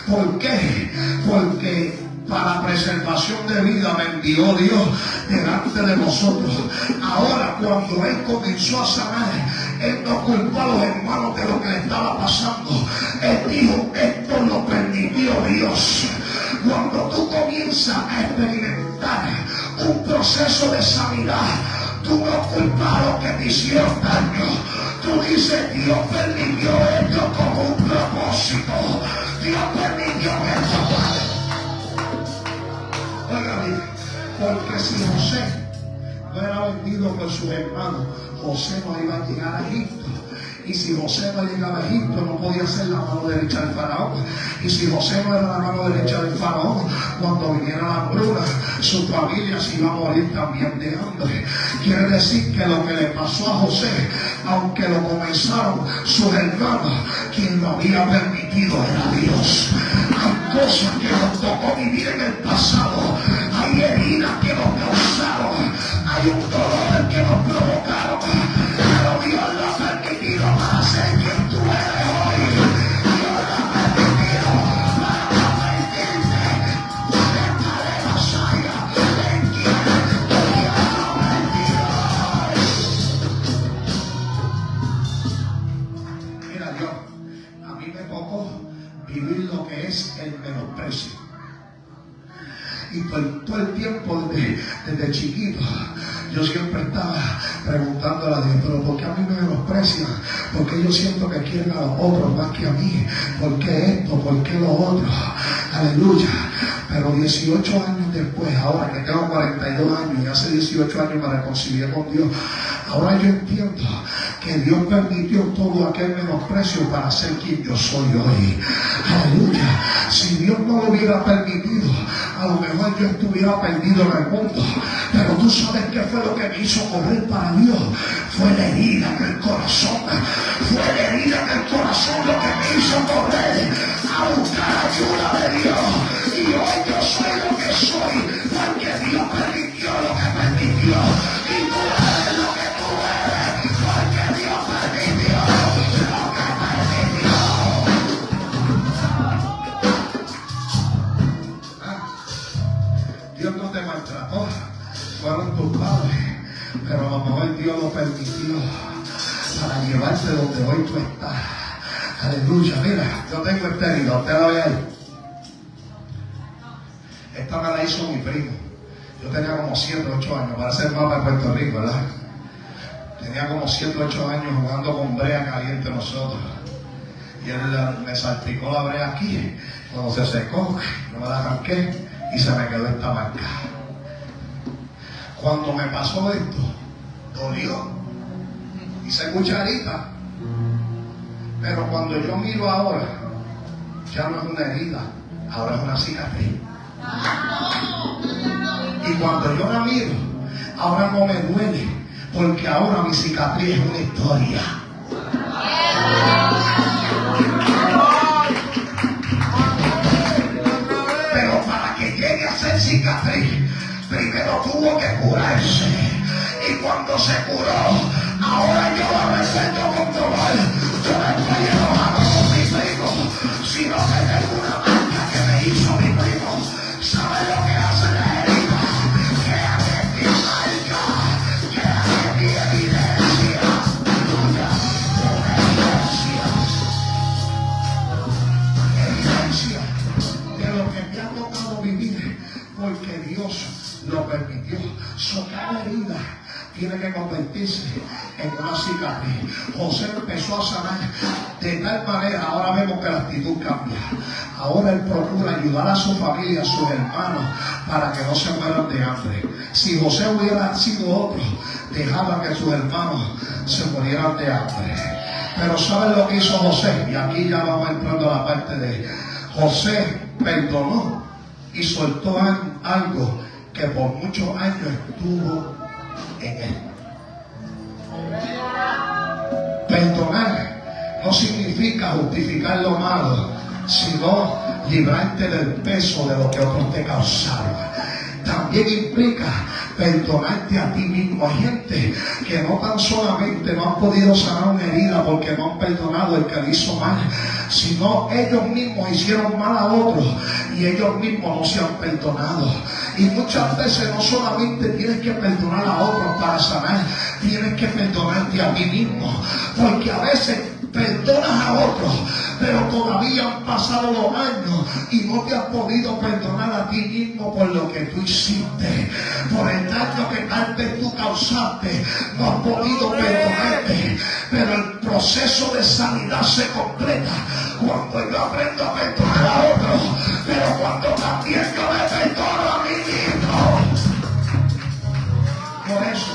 Speaker 2: ¿Por qué? Porque para preservación de vida me envió Dios delante de nosotros. Ahora, cuando él comenzó a sanar, él no culpó a los hermanos de lo que le estaba pasando. Él dijo: esto lo permitió Dios. Cuando tú comienzas a experimentar un proceso de sanidad, tú no culpas a los que te hicieron daño. Tú dices: Dios permitió esto con un propósito. Dios permitió esto. Oiga bien, porque si José no era vendido por sus hermanos, José no iba a llegar a Egipto. Y si José no llegaba a Egipto, no podía ser la mano derecha del faraón. Y si José no era la mano derecha del faraón, cuando viniera la hambruna, su familia se iba a morir también de hambre. Quiere decir que lo que le pasó a José, aunque lo comenzaron sus hermanos, quien lo había permitido era Dios. Hay cosas que nos tocó vivir en el pasado. Hay heridas que nos causaron. Hay un dolor que nos provocaron. Pero Dios lo ha permitido para ser quien tú eres hoy. Dios lo ha permitido para convertirte en la Masaya, en quien Dios ha convertido hoy. Mira, a mí me tocó vivir lo que es el menosprecio. Y todo el tiempo, desde chiquito, yo siempre estaba preguntándole a Dios: pero ¿por qué a mí me menosprecian? ¿Por qué yo siento que quieren a los otros más que a mí? ¿Por qué esto? ¿Por qué lo otro? Aleluya. Pero 18 años después, ahora que tengo 42 años y hace 18 años me reconcilié con Dios, ahora yo entiendo que Dios permitió todo aquel menosprecio para ser quien yo soy hoy. Aleluya. Si Dios no lo hubiera permitido, a lo mejor yo estuviera perdido en el mundo. Pero tú sabes qué fue lo que me hizo correr para Dios. Fue la herida en el corazón. Fue la herida en el corazón lo que me hizo correr a buscar ayuda de Dios. Y hoy yo soy lo que soy porque Dios permitió lo que permitió. Y tú eres lo que tú eres porque Dios permitió lo que permitió. Dios no te maltrató, fueron tus padres, pero a lo mejor Dios lo permitió para llevarte donde hoy tú estás. Aleluya. Mira, yo tengo esta herida, usted la ve ahí. Esta me la hizo mi primo. Yo tenía como 7 o 8 años, para ser mapa de Puerto Rico, ¿verdad? Tenía como 7 o 8 años jugando con brea caliente nosotros. Y él me salpicó la brea aquí. Cuando se secó, yo me la arranqué y se me quedó esta marca. Cuando me pasó esto, dolió. Hice cucharita. Pero cuando yo miro ahora, ya no es una herida, ahora es una cicatriz. Y cuando yo la miro, ahora no me duele, porque ahora mi cicatriz es una historia. Pero para que llegue a ser cicatriz, primero tuvo que curarse. Y cuando se curó, ahora yo la resuelto con dolor. Yo no estoy enojado con mi primo, sino que tengo una marca que me hizo mi primo. ¿Sabe lo que hace la herida? Crea de mi marca, crea de mi evidencia. Tuya, evidencia de lo que me ha tocado vivir, porque Dios lo permitió. Cada herida tiene que convertirse en una cicatriz. José empezó a sanar de tal manera. Ahora vemos que la actitud cambia. Ahora él procura ayudar a su familia, a sus hermanos, para que no se mueran de hambre. Si José hubiera sido otro, dejaba que sus hermanos se murieran de hambre. Pero ¿saben lo que hizo José? Y aquí ya vamos entrando a la parte de José. Perdonó y soltó algo que por muchos años estuvo en él. Perdonar no significa justificar lo malo, sino librarte del peso de lo que otros te causaron. También implica perdonarte a ti mismo. Hay gente que no tan solamente no han podido sanar una herida porque no han perdonado el que le hizo mal, sino ellos mismos hicieron mal a otros y ellos mismos no se han perdonado. Y muchas veces no solamente tienes que perdonar a otros para sanar, tienes que perdonarte a ti mismo, porque a veces perdonas a otros, pero todavía han pasado los años y no te has podido perdonar a ti mismo por lo que tú hiciste, por el daño que tal vez tú causaste. No has podido perdonarte, pero el proceso de sanidad se completa cuando yo aprendo a perdonar a otros, pero cuando también yo me perdono a mí mismo. Por eso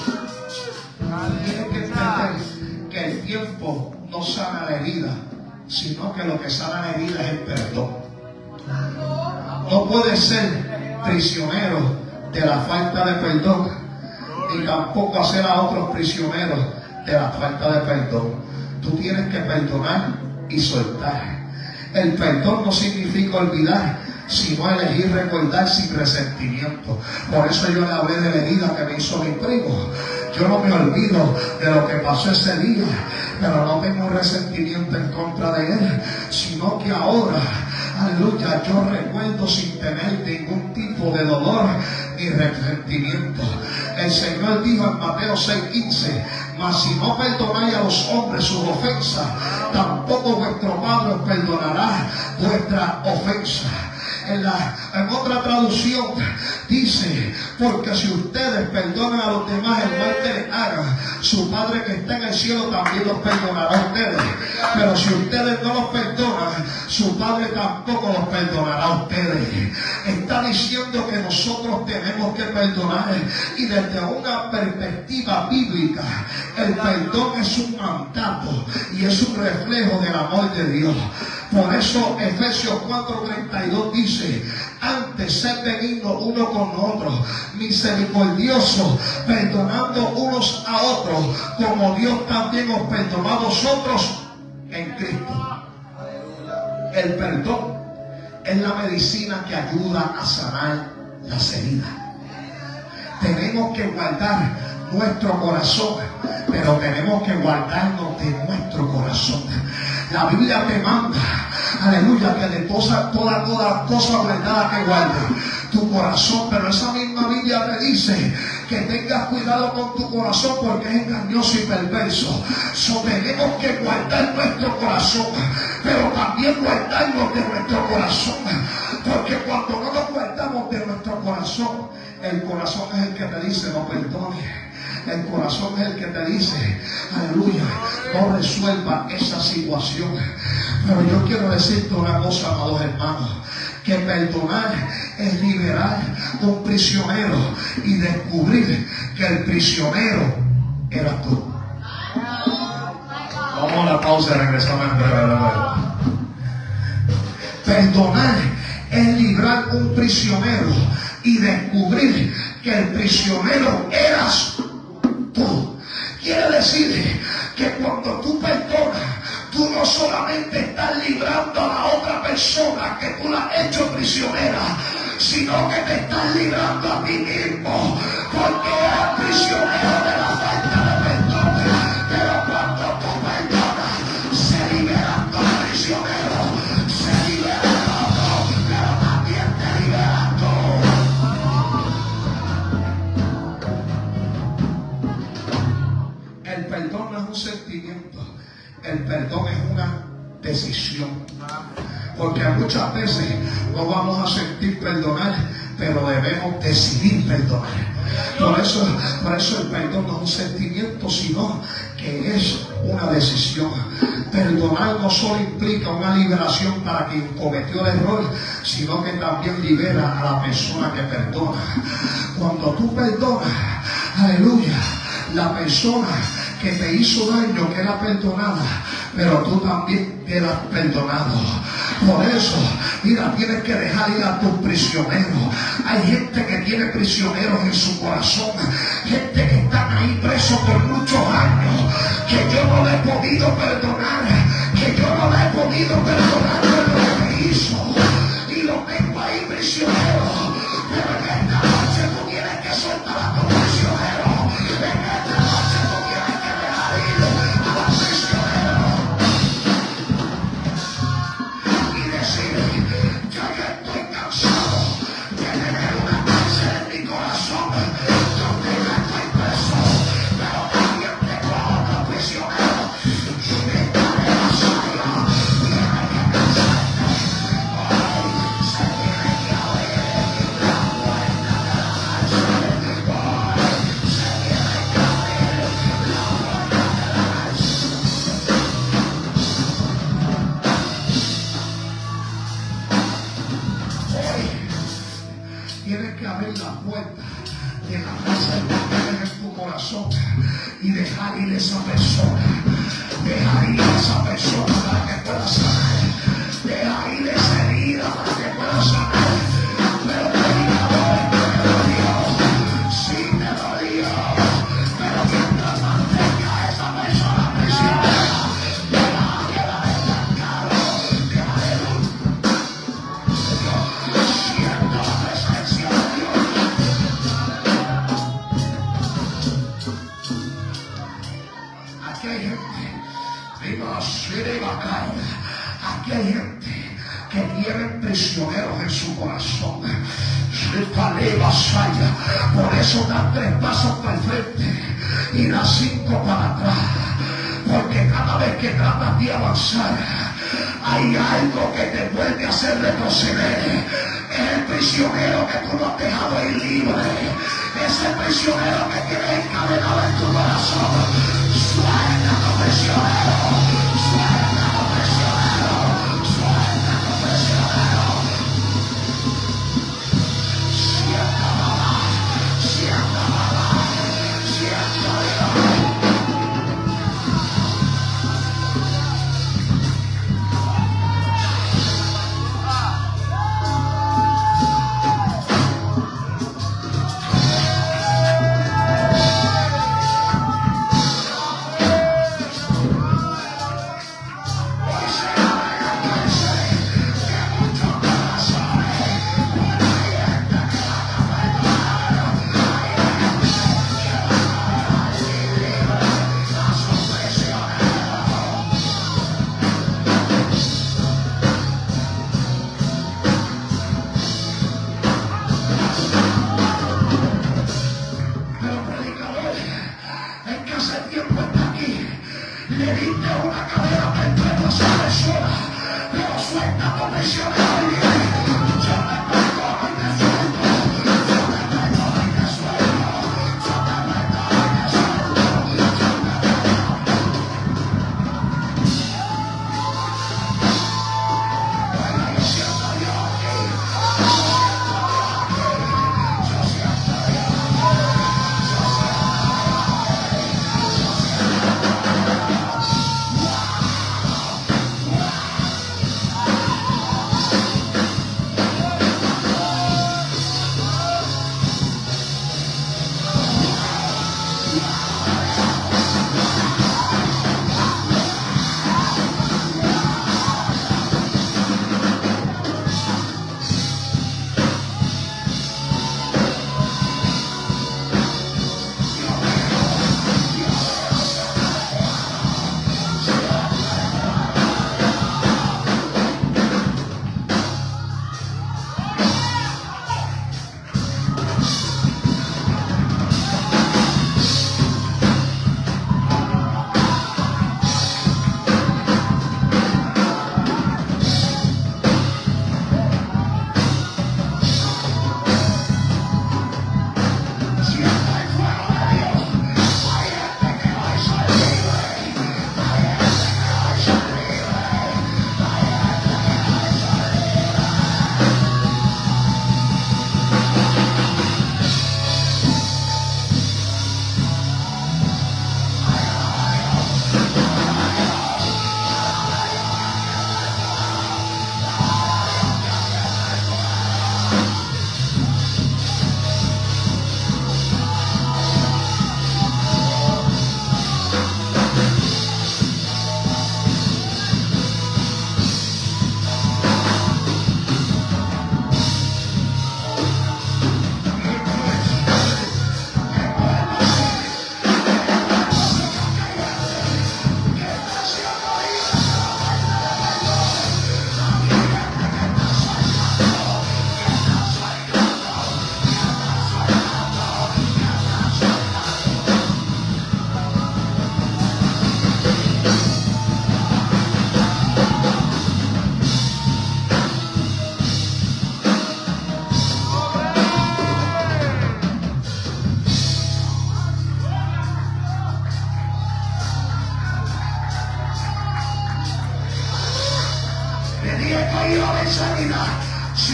Speaker 2: tienes que entender que el tiempo no sana la herida, sino que lo que sana la herida es el perdón. No puedes ser prisionero de la falta de perdón, ni tampoco hacer a otros prisioneros de la falta de perdón. Tú tienes que perdonar y soltar. El perdón no significa olvidar, sino elegir recordar sin resentimiento. Por eso yo le hablé de la herida que me hizo mi primo. Yo no me olvido de lo que pasó ese día, pero no tengo resentimiento en contra de él, sino que ahora, aleluya, yo recuerdo sin tener ningún tipo de dolor ni resentimiento. El Señor dijo en Mateo 6:15: mas si no perdonáis a los hombres sus ofensas, tampoco vuestro Padre os perdonará vuestra ofensa. En otra traducción dice: porque si ustedes perdonan a los demás el mal que les hagan, su Padre que está en el cielo también los perdonará a ustedes. Pero si ustedes no los perdonan, su Padre tampoco los perdonará a ustedes. Está diciendo que nosotros tenemos que perdonar, y desde una perspectiva bíblica el perdón es un mandato y es un reflejo del amor de Dios. Por eso Efesios 4:32 dice: antes sed benignos uno con otro, misericordiosos, perdonando unos a otros, como Dios también os perdonó a vosotros en Cristo. El perdón es la medicina que ayuda a sanar las heridas. Tenemos que guardar nuestro corazón, pero tenemos que guardarnos de nuestro corazón. La Biblia te manda, aleluya, que de toda cosa guardada que guarde tu corazón, pero esa misma Biblia te dice que tengas cuidado con tu corazón porque es engañoso y perverso. Tenemos que guardar nuestro corazón, pero también guardarnos de nuestro corazón, porque cuando no nos guardamos de nuestro corazón, el corazón es el que te dice no perdone. El corazón es el que te dice, aleluya, no resuelva esa situación. Pero yo quiero decirte una cosa, amados hermanos, que perdonar es liberar un prisionero y descubrir que el prisionero eras tú. Vamos a la pausa y regresamos en breve. Perdonar es librar un prisionero y descubrir que el prisionero eras tú. Quiere decir que cuando tú perdonas, tú no solamente estás librando a la otra persona que tú la has hecho prisionera, sino que te estás librando a ti mismo, porque eres prisionero de la falta de perdón. Pero cuando tú perdonas, se liberan los prisioneros, se liberan otros, pero también te liberan tú. El perdón no es un sentimiento, el perdón es una decisión. Porque muchas veces no vamos a sentir perdonar, pero debemos decidir perdonar. Por eso el perdón no es un sentimiento, sino que es una decisión. Perdonar no solo implica una liberación para quien cometió el error, sino que también libera a la persona que perdona. Cuando tú perdonas, aleluya, la persona que te hizo daño queda perdonada, pero tú también quedas perdonado. Por eso, mira, tienes que dejar ir a tus prisioneros. Hay gente que tiene prisioneros en su corazón, gente que están ahí presos por muchos años, que yo no le he podido perdonar, por lo que me hizo, y lo tengo ahí prisionero. Pero en esta noche tú tienes que soltar a tus prisioneros. En esta noche tú tienes que dejar ir a los prisioneros y decir: ya estoy cansado de tener una cárcel en mi corazón donde yo estoy preso, pero también tengo a otros prisioneros y me daré la salida. Tiene que cansarte hoy, se tiene que abrir la puerta de la cárcel. Hoy se tiene que abrir la puerta de la cárcel. Hoy tienes que abrir la puerta de la cárcel que tienes en tu corazón y dejar ir esa persona. Dejar ir esa persona para que pueda sanar. Dejar ir esa herida para que pueda sanar. Pero te digo hoy que me dolió. Sí me dolió. Pero mientras mantenga a esa persona prisionera, me va a quedar estancado. Que aleluya. Siento la presencia de Dios. Aquí hay gente, aquí hay gente que tienen prisioneros en su corazón. Por eso da 3 pasos para el frente y da 5 para atrás. Porque cada vez que tratas de avanzar, hay algo que te vuelve a hacer retroceder. Es el prisionero que tú no has dejado ir libre. Es el prisionero que tienes encadenado en tu corazón. Suelta tu prisionero. Suelta.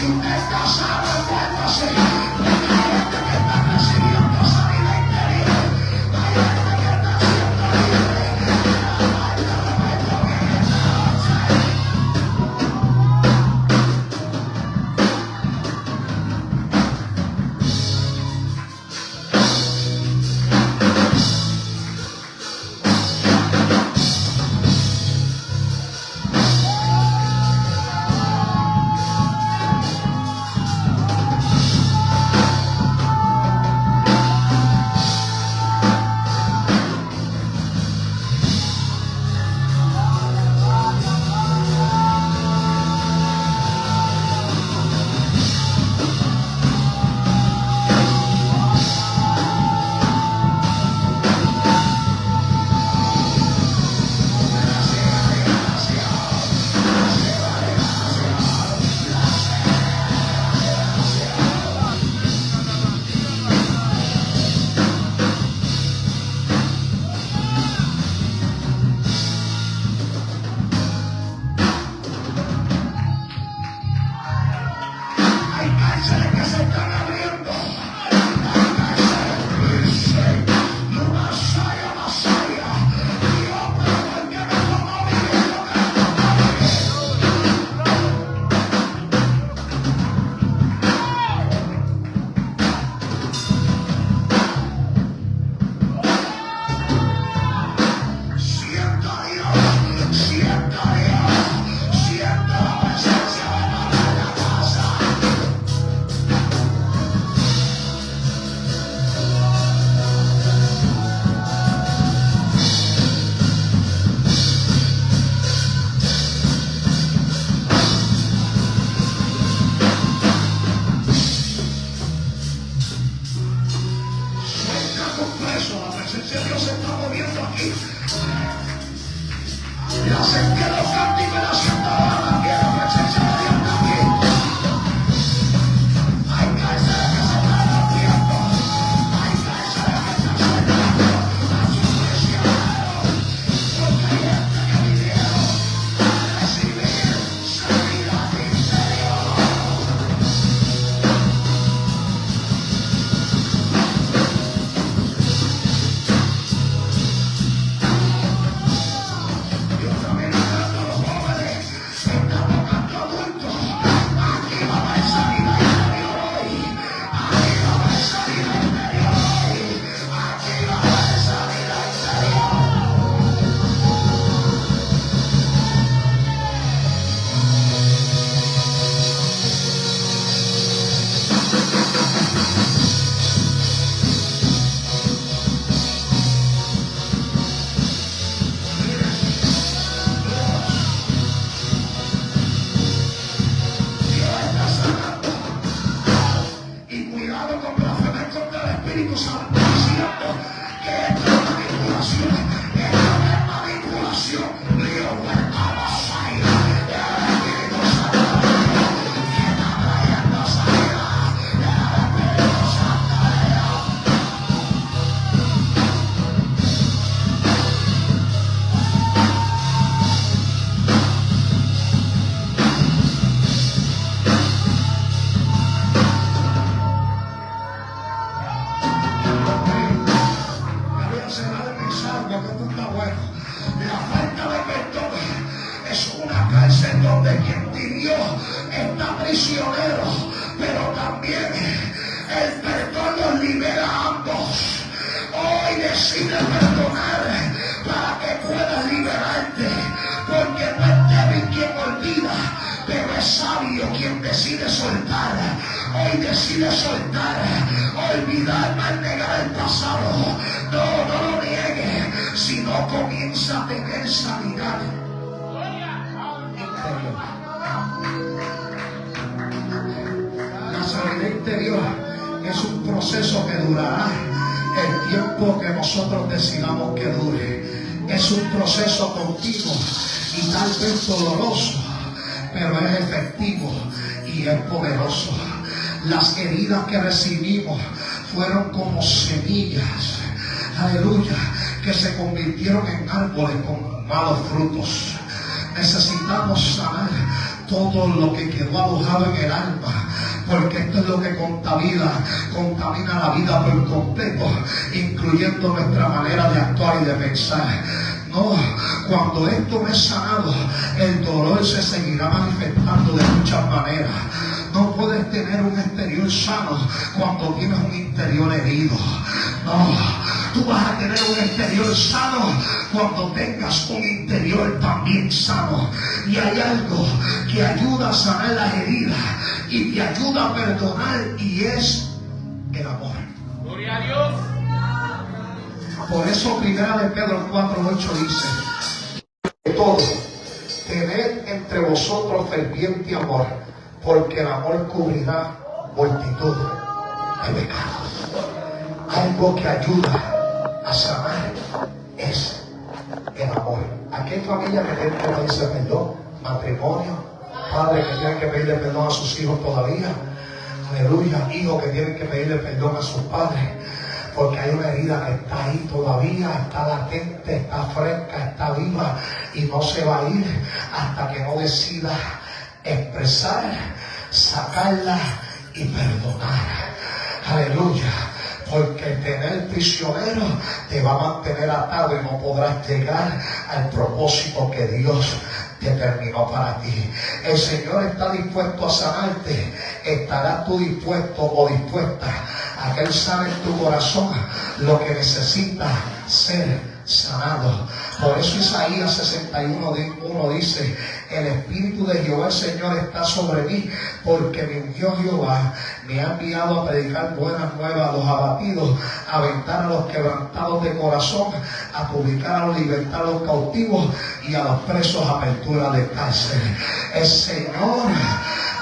Speaker 2: Si usted está sano, envuélvase. Porque hay gente que está recibiendo sanidad interior. Hay gente que está siendo libre. Doloroso, pero es efectivo y es poderoso. Las heridas que recibimos fueron como semillas, aleluya, que se convirtieron en árboles con malos frutos. Necesitamos sanar todo lo que quedó alojado en el alma, porque esto es lo que contamina la vida por completo, incluyendo nuestra manera de actuar y de pensar. No, cuando esto no es sanado, el dolor se seguirá manifestando de muchas maneras. No puedes tener un exterior sano cuando tienes un interior herido. No, tú vas a tener un exterior sano cuando tengas un interior también sano. Y hay algo que ayuda a sanar las heridas y te ayuda a perdonar, y es el amor.
Speaker 3: Gloria a Dios.
Speaker 2: Por eso 1 de Pedro 4:8 dice: de todo, tened entre vosotros ferviente amor, porque el amor cubrirá multitud de pecados. Algo que ayuda a sanar es el amor. Aquí hay familias que tienen que pedirse perdón, matrimonio, padres que tienen que pedirle perdón a sus hijos todavía, aleluya, hijos que tienen que pedirle perdón a sus padres, porque hay una herida que está ahí todavía, está latente, está fresca, está viva, y no se va a ir hasta que no decida expresar, sacarla y perdonar. Aleluya. Porque el tener prisionero te va a mantener atado y no podrás llegar al propósito que Dios determinó para ti. El Señor está dispuesto a sanarte. ¿Estarás tú dispuesto o dispuesta a que Él sane en tu corazón lo que necesita ser sanado? Por eso Isaías 61:1 dice: el Espíritu de Jehová el Señor está sobre mí, porque me ungió Jehová, me ha enviado a predicar buenas nuevas a los abatidos, a aventar a los quebrantados de corazón, a publicar a los libertad a los cautivos, y a los presos apertura de cárcel. El Señor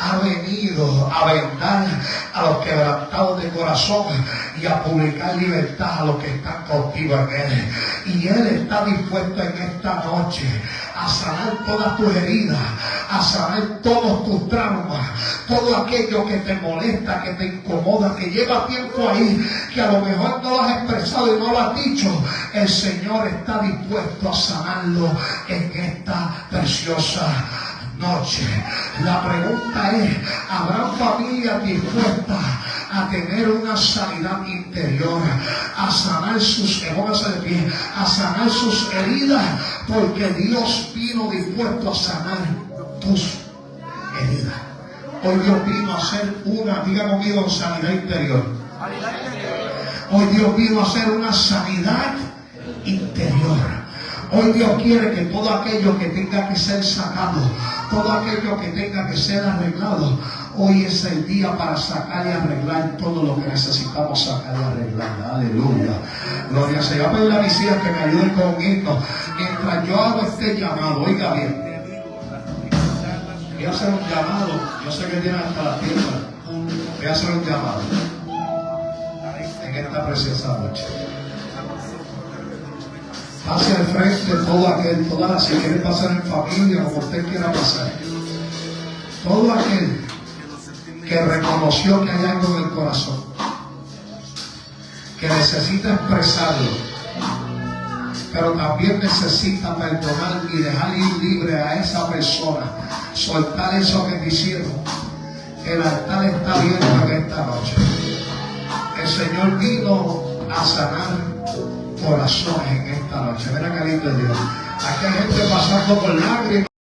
Speaker 2: ha venido a vendar a los quebrantados de corazón y a publicar libertad a los que están cautivos en Él. Y Él está dispuesto en esta noche a sanar todas tus heridas, a sanar todos tus traumas, todo aquello que te molesta, que te incomoda, que lleva tiempo ahí, que a lo mejor no lo has expresado y no lo has dicho. El Señor está dispuesto a sanarlo en esta preciosa noche. La pregunta es: ¿habrán familias dispuestas a tener una sanidad interior, a sanar sus, a sanar sus heridas? Porque Dios vino dispuesto a sanar tus heridas. Hoy Dios vino a hacer una, diga conmigo, sanidad interior. Hoy Dios vino a hacer una sanidad interior. Hoy Dios quiere que todo aquello que tenga que ser sacado, todo aquello que tenga que ser arreglado, hoy es el día para sacar y arreglar todo lo que necesitamos sacar y arreglar. Aleluya. Gloria al Señor. Voy a pedirle a mis hijas que me ayuden con un himno mientras yo hago este llamado. Oiga bien. Voy a hacer un llamado. Yo sé que tienen hasta la tierra. Voy a hacer un llamado en esta preciosa noche. Hacia el frente todo aquel, si quiere pasar en familia, como usted quiera pasar. Todo aquel que reconoció que hay algo en el corazón, que necesita expresarlo, pero también necesita perdonar y dejar ir libre a esa persona, soltar eso que te hicieron. El altar está abierto en esta noche. El Señor vino a sanar corazones en esta noche. Mira qué lindo es Dios. Aquí hay gente pasando por lágrimas.